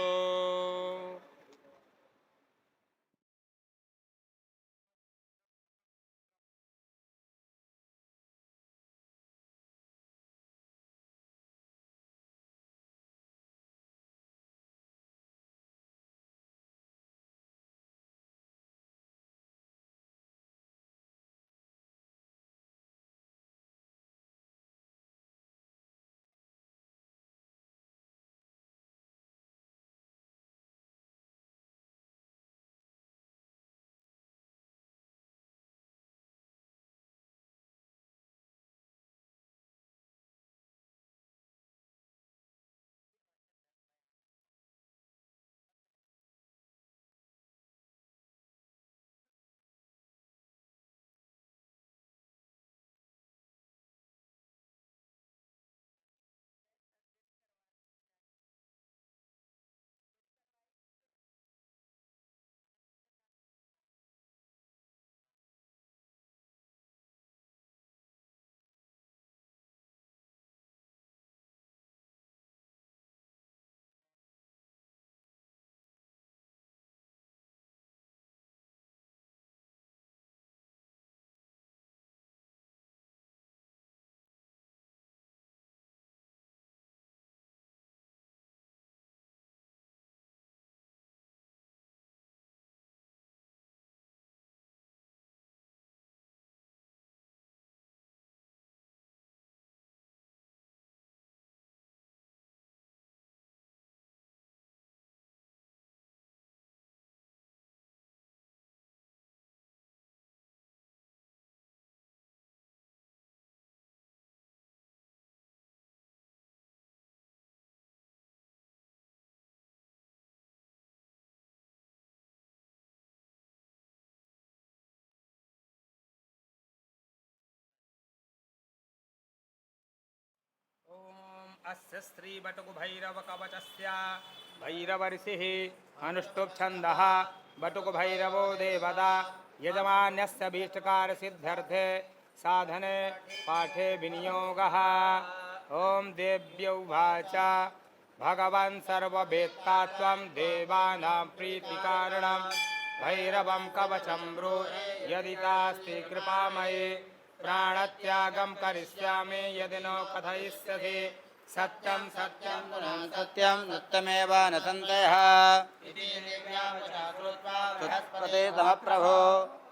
[SPEAKER 1] अस्य श्रीबटुक भैरव कवचस्य भैरव ऋषिः अनुष्टुप् छन्दः बटुक भैरवो देवता यजमान्यस्य भीष्टकार सिद्ध्यर्थे साधने पाठे विनियोगः। ओम देव्यौ वाच भगवान् सर्ववेत्ता त्वं देवानां प्रीतिकारणं भैरवं कवचं ब्रू यदि तास्ति कृपामयि प्राणत्यागं करिष्यामि यदि नो कथयिष्यसि सत्यं सत्यं पुनः
[SPEAKER 4] सत्यं सत्यमेव न संशयः। बृहस्पते समप्रभो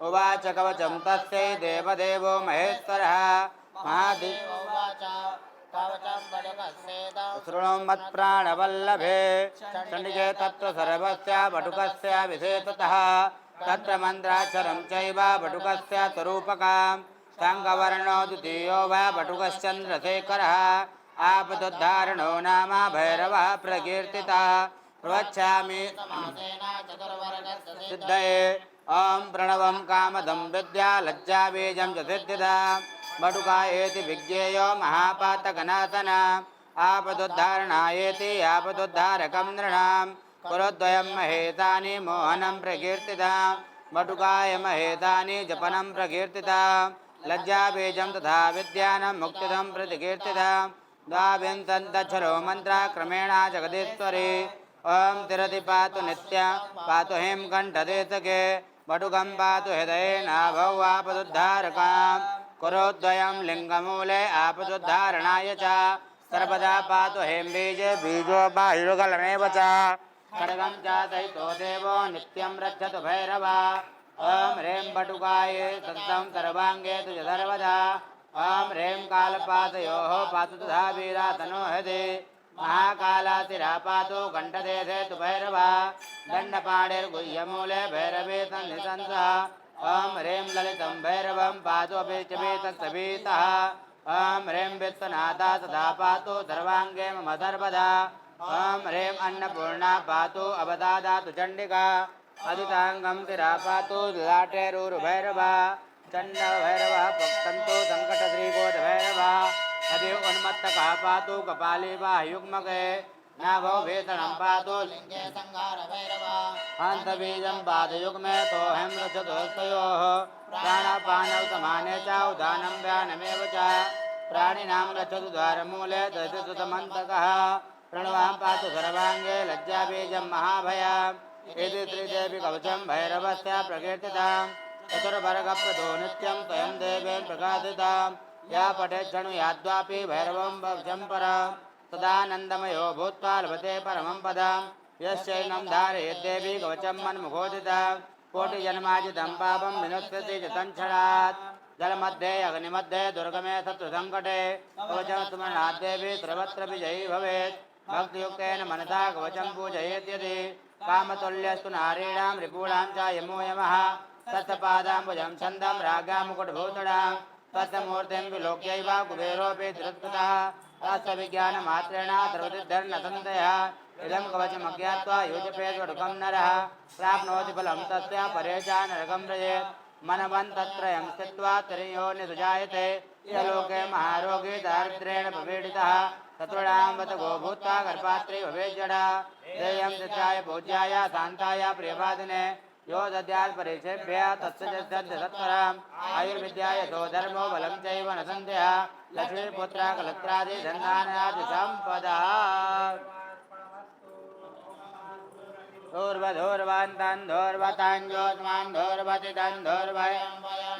[SPEAKER 4] उवाच कवचं तस्यै देवदेवो महेश्वरः महादेवो उवाच कवचं बटुकस्येदं शृणु मत्प्राणवल्लभे चण्डिके तत्र सर्वस्य बटुकस्य विशेषतः तत्र मन्त्राक्षरं चैव बटुकस्य स्वरूपकां साङ्गवर्णो द्वितीयो वा बटुकश्चन्द्रशेखरः आपदुद्धारणो नाम भैरवः प्रकीर्तितः प्रवक्ष्यामि सिद्धये ॐ प्रणवं कामदं विद्या लज्जाबीजं च सिद्धिदा बटुकायेति विज्ञेयो महापातकनाथन आपदुद्धारणायेति आपदुद्धारकं नृणां कुरुद्वयं महेतानि मोहनं प्रकीर्तिता बटुकाय महेतानि जपनं प्रकीर्तिता लज्जाबीजं तथा विद्यानं मुक्तिदं प्रतिकीर्तिता द्वाविंशत्यक्षरो मन्त्रा क्रमेण जगदीश्वरी ॐ तिरति पातु नित्यं पातु हेम कण्ठदेशके बटुकं पातु हृदये नाभौ आपदुद्धारकां कुरुद्वयं लिङ्गमूले आपदुद्धारणाय च सर्वदा पातु हेम बीजे बीजो बाहुगलनेव च खड्गं च सहितो देवो नित्यं रक्षतु भैरवा ॐ ह्रीं बटुकाय सन्तं सर्वाङ्गे तुज सर्वदा ॐ ह्रीं कालपातयोः पातु तथा वीरातनो हृदि महाकालातिरा पातु कण्ठदेशे तु भैरवा दण्डपाणिर्गुह्यमूले भैरवे सन्निसंसः ॐ ह्रीं ललितं भैरवं पातु अभिचवेतस्तवीतः ॐ ह्रीं वित्तनाथा तथा पातु सर्वाङ्गे मम सर्वदा ॐ ह्रीं अन्नपूर्णा पातु अवदादातु चण्डिका अदिताङ्गं शिरा पातु ललाटेरुर्भैरवा चण्डभैरवः पक्तन्तु सङ्कटश्रीकोटभैरवः हरि उन्मत्तकः पातु कपाली बाह्युग्मके नाभो वेतनं पातु लिङ्गे सङ्गारभैरवः हन्तबीजं पादयुग्मे तोऽहं रजतोस्तयोः प्राणापानौ समाने च उदानं व्यानमेव च प्राणिनां रक्षतु द्वारमूले दशतु समन्तकः प्रणवां पातु सर्वाङ्गे लज्जाबीजं महाभयम् इति त्रिदेवी कवचं भैरवस्य प्रकीर्तितां चतुर्वर्गप्रदो नित्यं स्वयं देवेन प्रकाशितां या पठेच्छणु याद्वापि भैरवं भवचं परं तदानन्दमयो भूत्वा लभते परमं पदं यस्यैनं धारयेद्देवी कवचं मन्मुखोदितां कोटिजन्माजितं पापं विनुष्यति च तञ्छडात् जलमध्ये अग्निमध्ये दुर्गमे शत्रुसङ्कटे कवचं स्मरणाद्देवी सर्वत्र विजयी भवेत् भक्तियुक्तेन मनसा कवचं पूजयेद्यदि कामतुल्यस्तु नारीणां रिपूणां च यमो यमः तत्पादाम्बुजं छन्दं रागामुकुटभूतडां तत्मूर्तिं विलोक्यैव कुबेरोऽपि तिरस्कृतः तत्सविज्ञानमात्रेण सर्वसिद्धिर्न संशयः इदं कवचमज्ञात्वा योजपेद्वडुकं नरः प्राप्नोति फलं तस्य परे च नरकं व्रजेत् मनवन्तत्रयं स्थित्वा त्रियोनिसुजायते यलोके महारोगे दारिद्र्येण प्रपीडितः ततुर्णां भूत्वा गर्भात्री भवेज्जडा देयं शिष्याय पूज्याय शान्ताय प्रियवादिने यो दद्यात् परेशेभ्यः तस्य सत्परम् आयुर्विद्याय सो धर्मो बलं चैव न सन्देहः लक्ष्मीपुत्रा कलत्रादि धनानादि सम्पदः धूर्वधूर्वान्तान् धूर्वतान् ज्योत्मान् धूर्वतितान्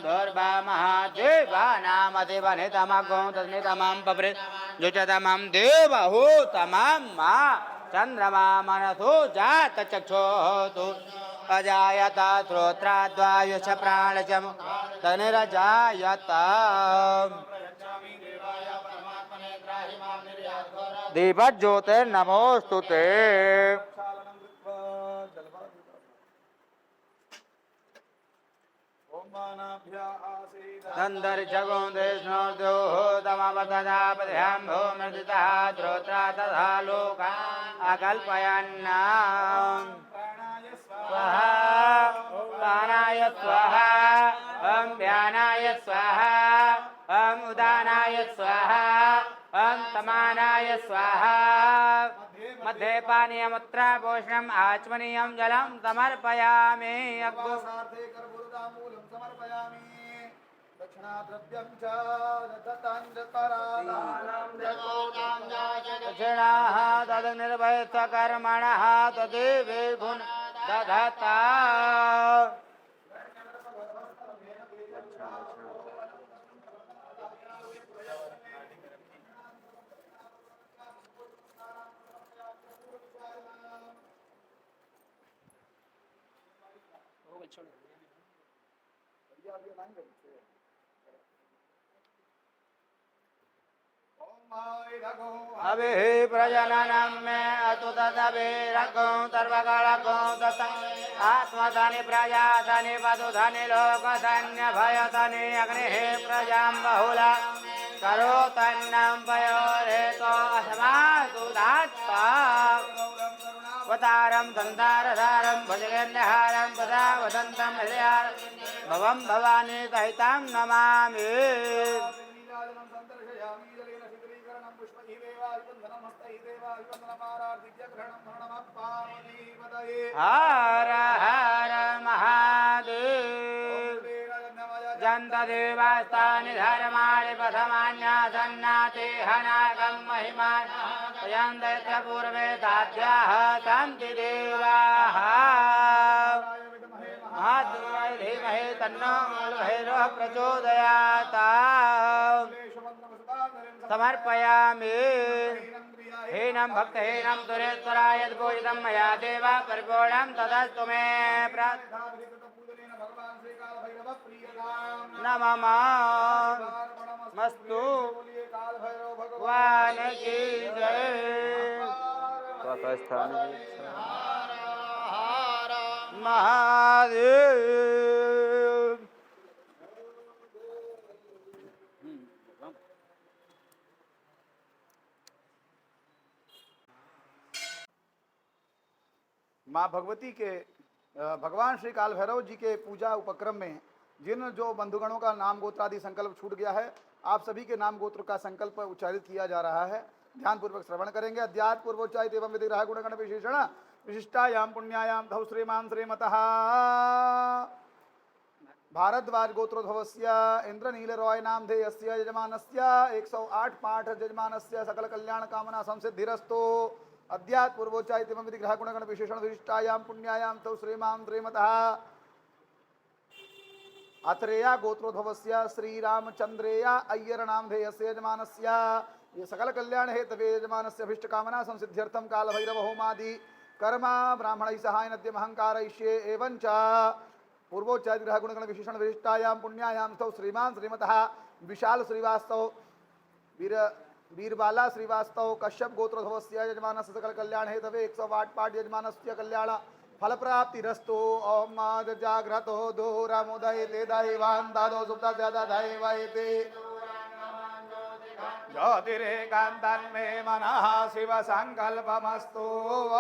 [SPEAKER 4] धूर्वा महादेवानामधिवनितमगो तन्नितमं पवृत् जुचतमं देवहूतमं मा चन्द्रमा मनसो जातचक्षोः अजायत श्रोत्राद्वायुष प्राणजं तनिरजायत दीपज्योतिर्नमोऽस्तु ते नन्दर्जगोदेशनोर्दोः तमवतदापद्यां भूमृदितः श्रोत्रा तथा लोका अकल्पयन्नाम् स्वाहा
[SPEAKER 1] पानाय स्वाहा ॐ ध्यानाय स्वाहा ॐ उदानाय स्वाहा ॐ समानाय स्वाहा मध्ये पानीयमुत्रा पोषणम् आचमनीयं जलं समर्पयामि
[SPEAKER 3] सार्थे कर्पूरताम्बूलं समर्पयामि दक्षिणाद्रव्यं च दत्ताञ्जतरादानं
[SPEAKER 1] दक्षिणाः तद्निर्भयत्वकर्मणः तदेवे गुण दधता अभि प्रजननं मे अतुतदभिरगो सर्वकालगो दत्त आत्मधनि प्रजाधनि वधुधनि लोकधन्यभयधनि अग्निः प्रजां बहुला करोतन्नं पयोरेतो अस्मासुधात्ता वतारं दन्तारधारं भुजगेन्द्रहारं तथा वदन्तं हृदयारं भवं भवानी सहितां नमामि हर हर महादेव जन्तदेवास्तानि धर्माणि प्रथमान्यासन्नाते हनाकं महिमान् यन्त्र पूर्वे ताद्याः सन्ति देवाः महादेवाय धीमहि तन्नो भैरवः प्रचोदयात् समर्पयामि हीनं भक्तहीनं सुरेश्वराय पूजितं मया देव परिपूर्णं तदस्तु मे नमस्तु भगवान की जय महादेव
[SPEAKER 3] माँ भगवती के भगवान श्री काल भैरव जी के पूजा उपक्रम में जिन जो बंधुगणों का नाम गोत्र आदि संकल्प छूट गया है, आप सभी के नाम गोत्र का संकल्प उच्चारित किया जा रहा है। ध्यान पूर्वक श्रवण करेंगे। अध्यात्म पूर्वोच्चारित एवं विधिग्रह गुणगण विशेषण विशिष्टायाम पुण्यायाम धौ श्रीमान श्रीमतः भारद्वाज गोत्रोद्भवस्य इंद्रनील रॉय नामधेयस्य यजमानस्य 108 पाठ यजमानस्य सकल कल्याण कामना संसिद्धिरस्तु। अध्यात्म पूर्वोच्चारित एवं विधिग्रह गुणगण विशेषण विशिष्टायाम पुण्यायाम तौ श्रीमान श्रीमतः अत्रेया गोत्रोद्भवस्य श्रीरामचंद्रेया अय्यर नामधेयस्य यजमानस्य ये सकल कल्याण हेतवे यजमानस्य अभिष्ट कामना संसिद्ध्यर्थम काल भैरव होमादि कर्म ब्राह्मणैः सहायेन अहंकारयिष्ये एवं च पूर्वोच्चारित ग्रह गुणगण विशेषण विशिष्टायाम पुण्यायाम तौ श्रीमान श्रीमतः विशाल श्रीवास्तव वीरबाला श्रीवास्तव कश्यप गोत्रोद्भवस्य यजमानस्य सकल कल्याण हेतवे 108 पाठ यजमानस्य कल्याण फल प्राप्तिरस्तु। ओम जाग्रतो दूरमुदयते दैवान् दादो सुप्ता ज्यादा दैवयते ज्योतिरेकान्तन्मे मनः शिव संकल्पमस्तु।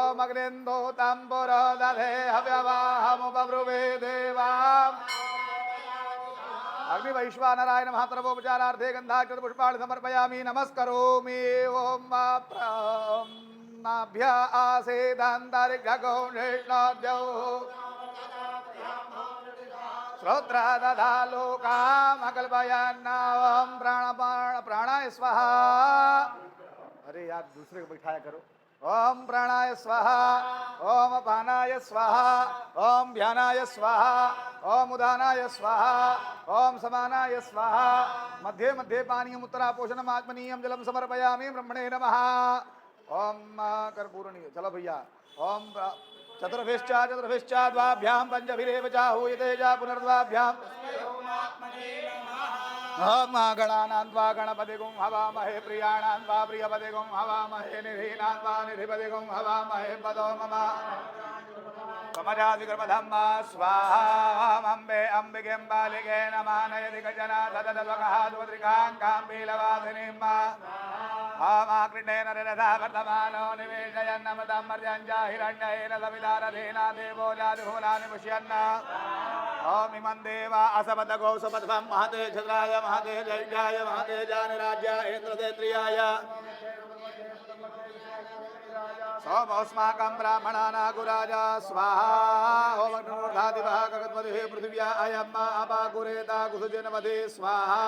[SPEAKER 3] ओम अग्निन्दो तम्बुर दधे हव्यवाहमुपब्रुवे देवाम् अग्नि वैश्वानरायण महातरवोपचारार्थे गन्धाक्षर पुष्पाणि समर्पयामि नमस्करोमि। ओम नाभ्य आसेदान्तरिक्षगो कृष्णोद्यौ श्रोत्र दधा लोकामकल्पयन्नावं प्राणाय स्वाहा। अरे यार दूसरे को बैठाया करो। ओम प्राणाय स्वाहा ओम अपानाय स्वाहा ओम ध्यानाय स्वाहा ओम उदानाय स्वाहा ओम समानाय स्वाहा। मध्ये मध्ये पानीयम् उत्तरा पोषणम् आत्मनीयं जलं समर्पयामि ब्रह्मणे नमः। ओम कर्पूरणीय चलो भैया। ओम चतुर्भिश्च द्वाभ्यां पंचभिरेव चाहूयते च पुनर्द्वाभ्यां। ओम गणानां त्वा गणपतिगुं हवामहे प्रियाणां त्वा प्रियपतिगुं हवामहे निधीनां त्वा निधिपतिगुं हवामहे पदो मम समजादिकृपधम्मा स्वाहा। अम्बे अम्बिकें बालिके नमानयति गजना सततवकः द्वद्रिकां काम्बीलवासिनीं आकृष्णेन रथा वर्तमानो निवेशयन्नमदमर्यञ्जा हिरण्येन सविदारधेना देवो जातिभूलानि पश्यन्न ॐ इमं देवा असपदगौ सुपद्भं महते क्षत्राय महते जैज्ञाय महते जानिराज्याय इन्द्रदेत्रियाय सोमोऽस्माकं ब्राह्मणाना गुराजा स्वाहा ॐ अग्निर्धादिवः गगद्मतिः पृथिव्या अयं मा अपाकुरेता कुसुजनमधे स्वाहा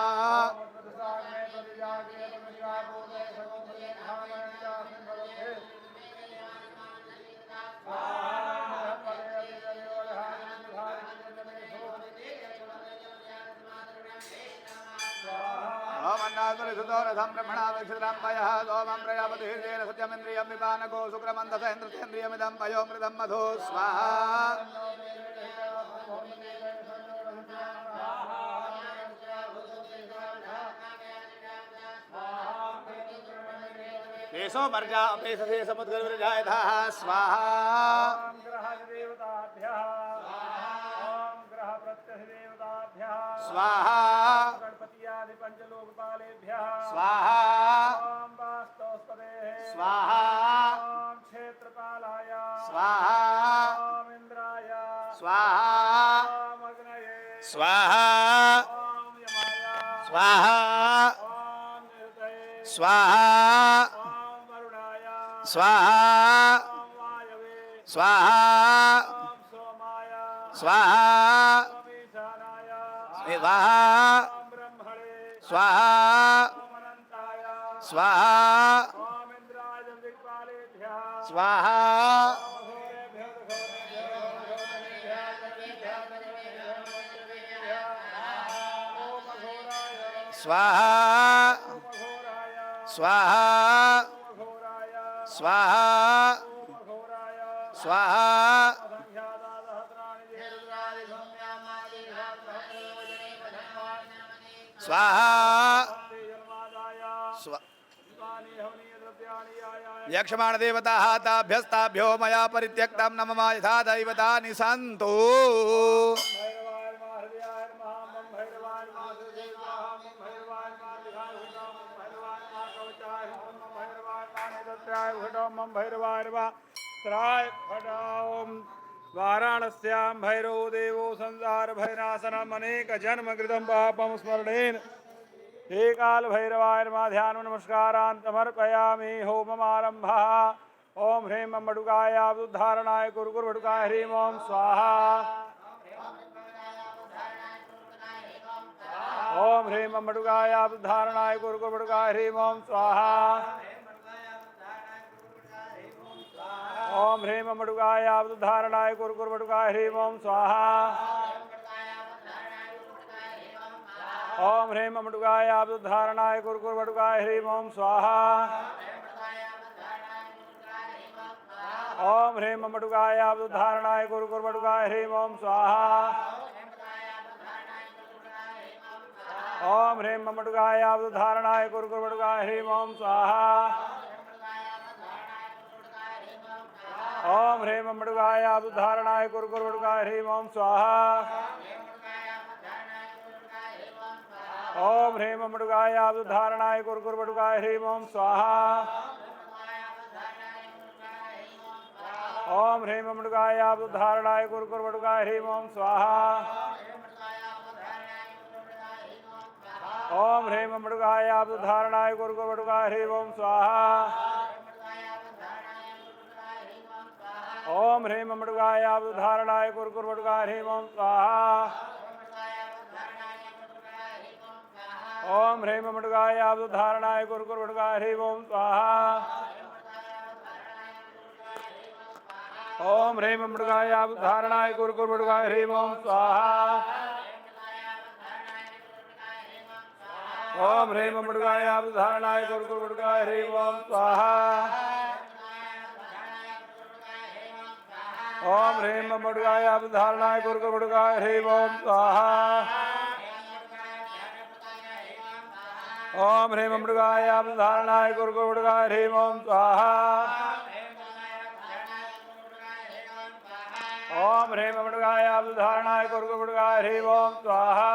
[SPEAKER 3] ओमन्नाथुरिसुतोरथं ब्रह्मणावक्षितं पयः सोमं प्रजापतिर्देन सत्यमिन्द्रियं विपानको शुक्रमन्दस इन्द्रसेन्द्रियमिदं पयोमृतं मधु स्वाहा केशो मर्जा पेशसे समुद्गर्विर्जायथः स्वाहा स्वाहा
[SPEAKER 2] पंचलोकपालेभ्यः
[SPEAKER 3] स्वाहा
[SPEAKER 2] ओम वास्तोस्पदे
[SPEAKER 3] स्वाहा
[SPEAKER 2] ओम क्षेत्रपालाय
[SPEAKER 3] स्वाहा
[SPEAKER 2] ओम इंद्राय
[SPEAKER 3] स्वाहा
[SPEAKER 2] ओम अग्नये
[SPEAKER 3] स्वाहा
[SPEAKER 2] ओम यमाय
[SPEAKER 3] स्वाहा
[SPEAKER 2] ओम निरुतये
[SPEAKER 3] स्वाहा
[SPEAKER 2] ओम वरुणाय
[SPEAKER 3] स्वाहा
[SPEAKER 2] ओम वायवे
[SPEAKER 3] स्वाहा
[SPEAKER 2] ओम सोमाय
[SPEAKER 3] स्वाहा
[SPEAKER 2] ओम ईशानाय
[SPEAKER 3] स्वाहा
[SPEAKER 2] ओम ब्रह्मणे
[SPEAKER 3] स्वाहा
[SPEAKER 2] ओम अनंताय
[SPEAKER 3] स्वाहा
[SPEAKER 2] ओम इंद्राय दिक्पालेभ्यः
[SPEAKER 3] स्वाहा स्वाहा स्वाहा स्वाहा स्वाहा स्वाहा यक्षमाण देवताः ताभ्यस्ताभ्यो मया परित्यक्तं न मम यथा दैवतानि सन्तु
[SPEAKER 2] वाराणस्यां भैरव देवो संसार भैरासनम अनेक जन्म कृतं पापं स्मरणेन हे काल भैरवाय नमः ध्यान नमस्कारान् समर्पयामि होममारम्भः ओम ह्रीं मम्मडुकाय उद्धारणाय कुरुकुर्वडुकाय ह्रीं ओम स्वाहा ओम ह्रीं मम्मडुकाय उद्धारणाय कुरुकुर्वडुकाय ह्रीं ओम स्वाहा ओम ह्रीं मम्मडुकाय उद्धारणाय कुरुकुर्वडुकाय ह्रीं ओम स्वाहा ओम ह्रीं मम्मडुकाय उद्धारणाय कुरुकुर्वडुकाय ह्रीं ओम स्वाहा ओम ह्रीं मम्मडुकाय उद्धारणाय कुरुकुर्वडुकाय ह्रीं ओम स्वाहा ओम ह्रीं मम्मडुकाय उद्धारणाय कुरुकुर्वडुकाय ह्रीं ओम स्वाहा ओम ह्रीं मम्मडुकाय उद्धारणाय कुरुकुर्वडुकाय ह्रीं ओम स्वाहा ओम ह्रीं मम्मडुकाय उद्धारणाय कुरुकुर्वडुकाय ह्रीं ओम स्वाहा ओम ह्रीं मम्मडुकाय उद्धारणाय कुरुकुर्वडुकाय ह्रीं ओम स्वाहा ओम ह्रीं मम्मडुकाय उद्धारणाय कुरुकुर्वडुकाय ह्रीं ओम स्वाहा ओम ह्रीं मम्मडुकाय उद्धारणाय कुरुकुर्वडुकाय ह्रीं ओम स्वाहा ओम ह्रीं मम्मडुकाय उद्धारणाय कुरुकुर्वडुकाय ह्रीं ओम स्वाहा ओम ह्रीं मम्मडुकाय उद्धारणाय कुरुकुर्वडुकाय ह्रीं ओम स्वाहा ओम ह्रीं मम्मडुकाय उद्धारणाय कुरुकुर्वडुकाय ह्रीं ओम स्वाहा ओम ह्रीं मम्मडुकाय उद्धारणाय कुरुकुर्वडुकाय ह्रीं ओम स्वाहा ओम ह्रीं मम्मडुकाय उद्धारणाय कुरुकुर्वडुकाय ह्रीं ओम स्वाहा ओम ह्रीं मम्मडुकाय उद्धारणाय कुरुकुर्वडुकाय ह्रीं ओम स्वाहा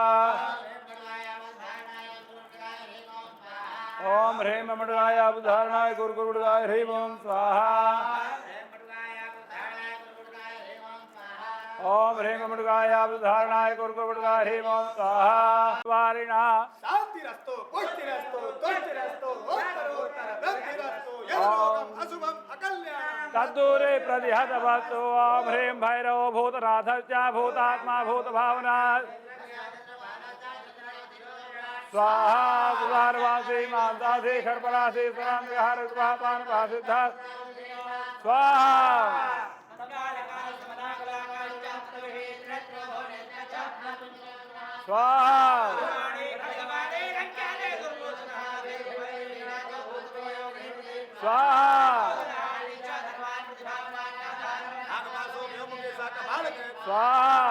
[SPEAKER 2] ओम ओम ह्रीं ममृगाय बुधारणाय गुरुगुरुगाय ह्रीं ओम स्वाहा ओम ह्रीं ममृगाय बुधारणाय गुरुगुरुगाय ह्रीं ओम स्वाहा वारिणा
[SPEAKER 3] शांतिरस्तु पुष्टिरस्तु तुष्टिरस्तु उत्तरोत्तर वृद्धिरस्तु यलोकम अशुभम अकल्याणम
[SPEAKER 2] तद्दूरे प्रतिहतवस्तु ओम ह्रीं भैरवो भूतनाथश्च भूतात्मा भूतभावना स्वाहा सुधारवासी मानदासी खरपरासी स्वरांगहार पानपासिद्धा स्वाहा स्वाहा स्वाहा स्वाहा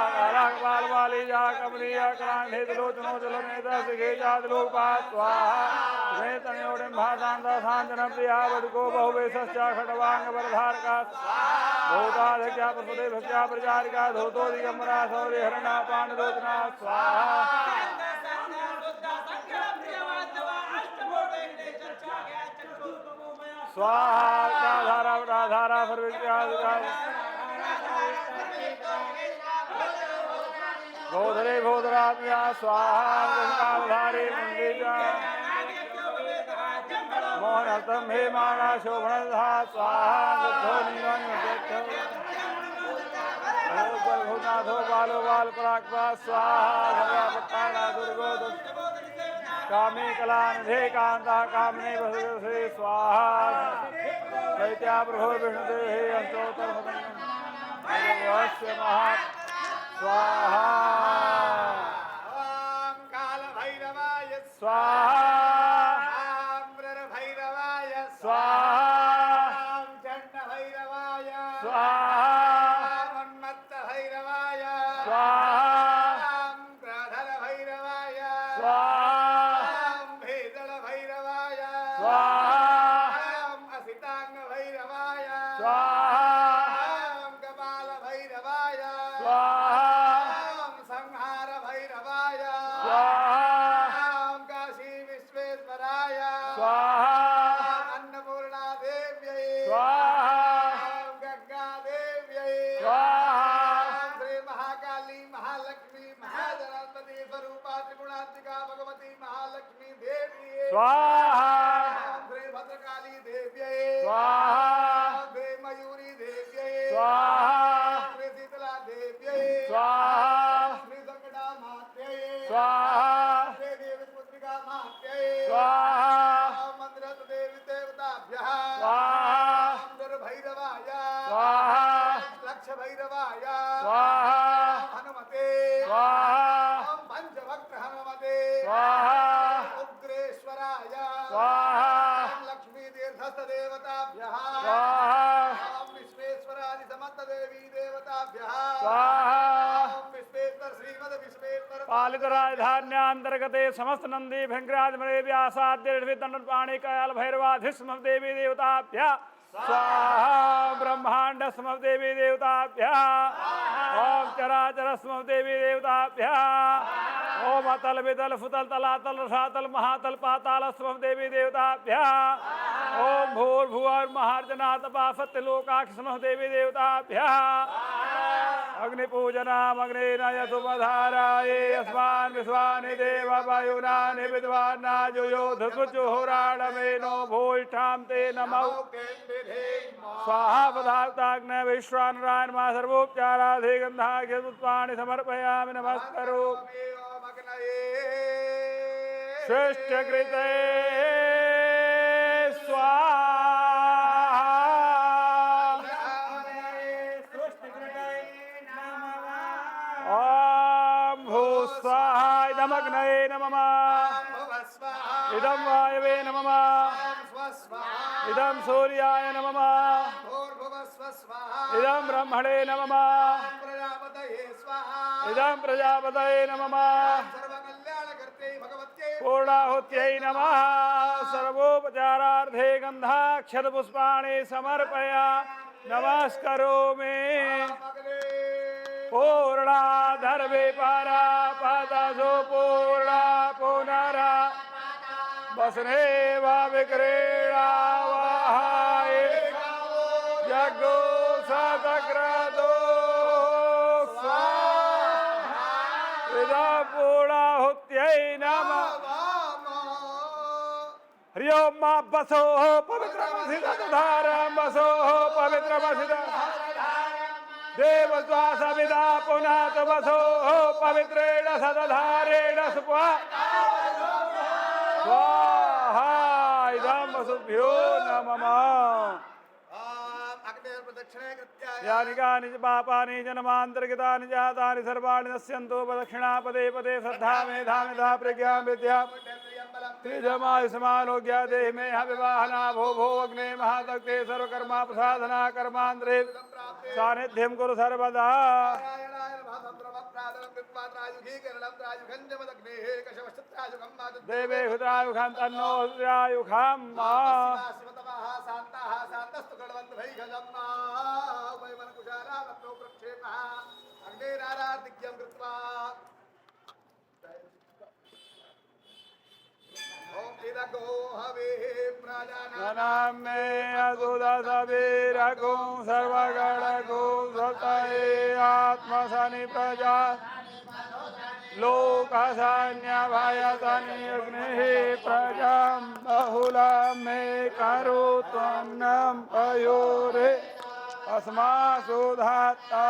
[SPEAKER 2] काल वाली जा कमलिया क्रांति लोचनो जल नेता सिखे जात लोकपात स्वाहा मैं तनयोड़े भाषांता सांजन प्रिया वदको बहुवे सस्या खटवांग वरधार का भूताधक्या प्रसुदे भक्त्या प्रचारिका धोतो दिगंबरा सौर्य हरणा पान लोचना स्वाहा स्वाहा धारा राधारा सर्विद्या गोधरे भोधरात्म्या स्वाहा धारे मंदिरा मोहनतम हे माना शोभनधा स्वाहा भूनाथो बालो बाल पराक्वा स्वाहा भगवत्ताना दुर्गो कामे कलानिधे कांता कामने भसे स्वाहा दैत्या प्रभो विष्णुदेव हे अंतोत्तर महा स्वाहा
[SPEAKER 3] ओम काल भैरवाय
[SPEAKER 2] स्वाहा
[SPEAKER 3] ओम भैरवाय
[SPEAKER 2] स्वाहा
[SPEAKER 3] ओम चंड भैरवाय
[SPEAKER 2] स्वाहा
[SPEAKER 3] ओम उन्मत्त भैरवाय
[SPEAKER 2] स्वाहा
[SPEAKER 3] ओम क्रोधल भैरवाय
[SPEAKER 2] स्वाहा
[SPEAKER 3] ओम भेदल भैरवाय
[SPEAKER 2] स्वाहा
[SPEAKER 3] ओम असितांग भैरवाय
[SPEAKER 2] स्वाहा
[SPEAKER 3] ओम कपाल भैरवाय
[SPEAKER 2] स्वाहा
[SPEAKER 3] ओम संहार भैरवाय
[SPEAKER 2] स्वाहा
[SPEAKER 3] ओम काशी विश्वेश्वराय
[SPEAKER 2] स्वाहा
[SPEAKER 3] अन्नपूर्णा देव्यै
[SPEAKER 2] स्वाहा
[SPEAKER 3] ओम गंगा देव्यै
[SPEAKER 2] स्वाहा
[SPEAKER 3] ओम श्री महाकाली महालक्ष्मी महाजनाधिपति स्वरूपा त्रिगुणात्मिका भगवती महालक्ष्मी देवी
[SPEAKER 2] स्वाहा
[SPEAKER 3] ओम श्री भद्रकाली देव्यै
[SPEAKER 2] स्वाहा
[SPEAKER 3] ओम श्री मयूरी देव्यै
[SPEAKER 2] स्वाहा
[SPEAKER 3] ओम श्री शीतला देव्यै
[SPEAKER 2] स्वाहा
[SPEAKER 3] श्री संकटा मात्यै
[SPEAKER 2] स्वाहा
[SPEAKER 3] श्री देवी पुत्रिका मात्यै
[SPEAKER 2] स्वाहा
[SPEAKER 3] ओम मंदिरत देवी देवताभ्यः
[SPEAKER 2] स्वाहा
[SPEAKER 3] ओम दुर्भैरवाय
[SPEAKER 2] स्वाहा
[SPEAKER 3] लक्ष भैरवाय
[SPEAKER 2] स्वाहा
[SPEAKER 3] हनुमते
[SPEAKER 2] स्वाहा
[SPEAKER 3] ओम पंचभक्त हनुमते
[SPEAKER 2] स्वाहा
[SPEAKER 3] उग्रेश्वराय
[SPEAKER 2] स्वाहा
[SPEAKER 3] ओम लक्ष्मी तीर्थस्थ देवताभ्यः
[SPEAKER 2] स्वाहा
[SPEAKER 3] ओम विश्वेश्वरादि समस्त देवी देवताभ्यः
[SPEAKER 2] स्वाहा
[SPEAKER 3] ओम विश्वेश्वर श्रीमद विश्वेश्वर
[SPEAKER 2] पालित राजधान्यांतर्गते समस्त नंदी भृंगराजमरे व्यासाद्य दंडपाणि कयाल भैरवाधिस्म देवी देवताभ्यः स्वाहा ब्रह्मांड स्म देवी देवताभ्यः ओम चराचर स्म देवी देवताभ्यः ओम अतल वितल फुतल तलातल रसातल महातल पाताल स्म देवी देवताभ्यः ओम भूर्भुवः महार्जना तपा सत्यलोकाक्ष स्म देवी देवताभ्यः अग्निपूजनामग्नेन यथुपधाराये अस्मान् विश्वानि देव वायुनानि विद्वान्ना जुयोधुजुहोराणमेनो भूयिष्ठां ते नमः स्वाहा पदार्थाग्नय विश्वानरायण मा सर्वोपचाराधि गंधाख्य पुष्पाणि समर्पयामि नमस्करो सृष्टकृते इदमग्नये नमः इदं वायवे नमः इदं सूर्याय नमः इदं ब्रह्मणे नमः इदं प्रजापतये नमः पूर्णाहुत्यै नमः सर्वोपचारार्थे गन्धाक्षतपुष्पाणि समर्पया नमस्करोमि पूर्णा धर्मे पारा पदसु पूर्णा पुनरा वसनेव विक्रीडावहाय यज्ञो सतक्रतो स्वाहा इदं पूर्णाहुत्यै नमः हरि ओम मा बसो पवित्रमसिधारं बसो पवित्रमसिधारं देव स्वासविदा पुनात बसो पवित्रेण सदधारेण सुपा स्वाहा इदं वसुभ्यो नमः यानि कानि च पापानि जन्मान्तर्गतानि जातानि सर्वाणि नश्यन्तु प्रदक्षिणा पदे पदे श्रद्धा मेधा मेधा प्रज्ञा विद्या त्रिजमायुष्मालोक्या देहि मे विवाहना भो भो अग्ने महातक्ते सर्वकर्मा प्रसाधना कर्मांतरे सानिध्यं कुरु सर्वदा देवे हुत्रायुखं तन्नो हुत्रायुखं नमे अदुदसवीरगुं सर्वगणगुं स्वतये आत्मसनि प्रजा लोकसन्यभयसनि अग्निः प्रजां बहुलं मे करो त्वं नं पयोरे अस्मासु धाता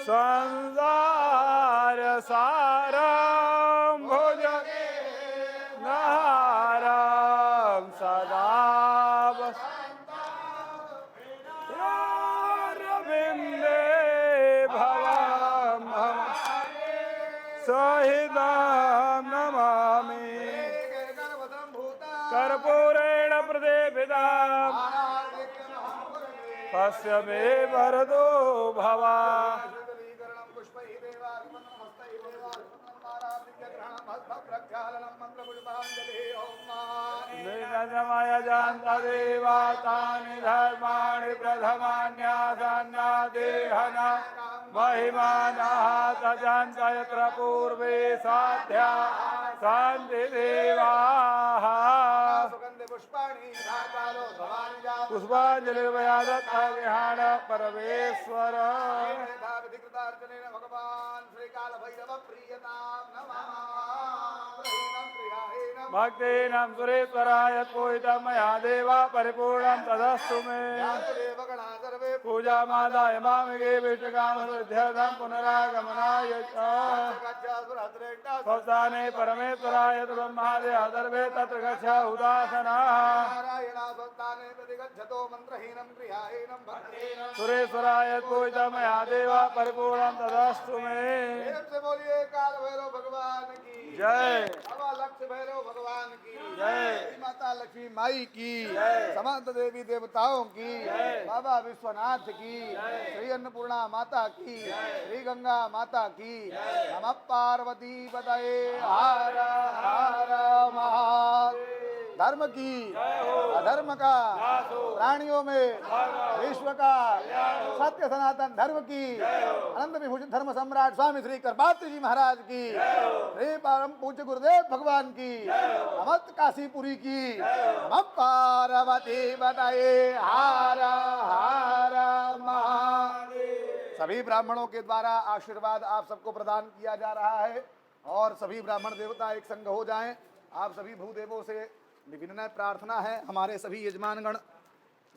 [SPEAKER 2] संसार सारं भुजगे नारं सदा रविन्दे भवं सहितं नमामि कर्पूरेण प्रदेपिताम् पश्य मे वरदो भवा निर्गजमय जानता देवा तानि धर्माणि प्रथमान्यासन्यादेहना महिमानः तजन्त यत्र पूर्वे साध्या सन्ति देवाः पुष्पांजलिर्वया दत्ता विहाण परमेश्वर भक्तीनां सुरेश्वराय पूजितं मया देवा परिपूर्णं तदस्तु मे पूजा मादाय मामिके विष्णुकामसिद्ध्यर्थं पुनरागमनाय च स्वस्थाने परमेश्वराय ब्रह्मादय सर्वे तत्र गच्छ उदासनाः सुरेश्वराय पूजितं मया देवा परिपूर्णं तदस्तु मे
[SPEAKER 3] बोलिए काल भैरव भगवान की
[SPEAKER 2] जय
[SPEAKER 3] बाबा लक्ष्य भैरव भगवान की
[SPEAKER 2] जय
[SPEAKER 3] माता लक्ष्मी माई की समस्त देवी देवताओं की बाबा विश्वनाथ की श्री अन्नपूर्णा माता की श्री गंगा माता की नमः पार्वती पतये हर हर महादेव धर्म की अधर्म का प्राणियों में विश्व का सत्य सनातन धर्म की अनंत विभूषण धर्म सम्राट स्वामी श्री करबात्री जी महाराज की श्री परम पूज्य गुरुदेव भगवान की नमस्त काशीपुरी की नमः पार्वती बताए हर हर महादेव। सभी ब्राह्मणों के द्वारा आशीर्वाद आप सबको प्रदान किया जा रहा है और सभी ब्राह्मण देवता एक संग हो जाएं। आप सभी भूदेवों से विनम्र प्रार्थना है, हमारे सभी यजमानगण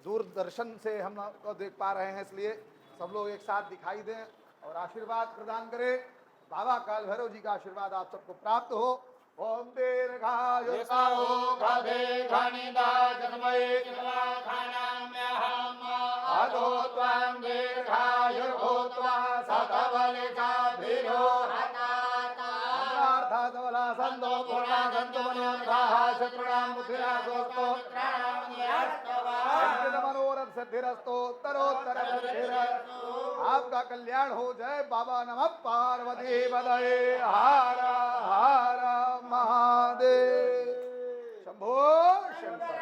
[SPEAKER 3] दूरदर्शन से हम को देख पा रहे हैं, इसलिए सब लोग एक साथ दिखाई दें और आशीर्वाद प्रदान करें। बाबा काल भैरव जी का आशीर्वाद आप सबको प्राप्त हो। ओम दीर्घायु अधो त्वं दीर्घायुर्भूत्वा शतबलिकाभिरो हतार्थासवला संतो पूर्णा संतो मनोरथाः शत्रुणां बुद्धिरासोऽस्तु मनोरथ सिद्धिरस्तोत्तरोत्तर सिद्धिरस्तु। आपका कल्याण हो जाए। बाबा नमः पार्वती पतये हर हर महादेव। शंभो शंकर।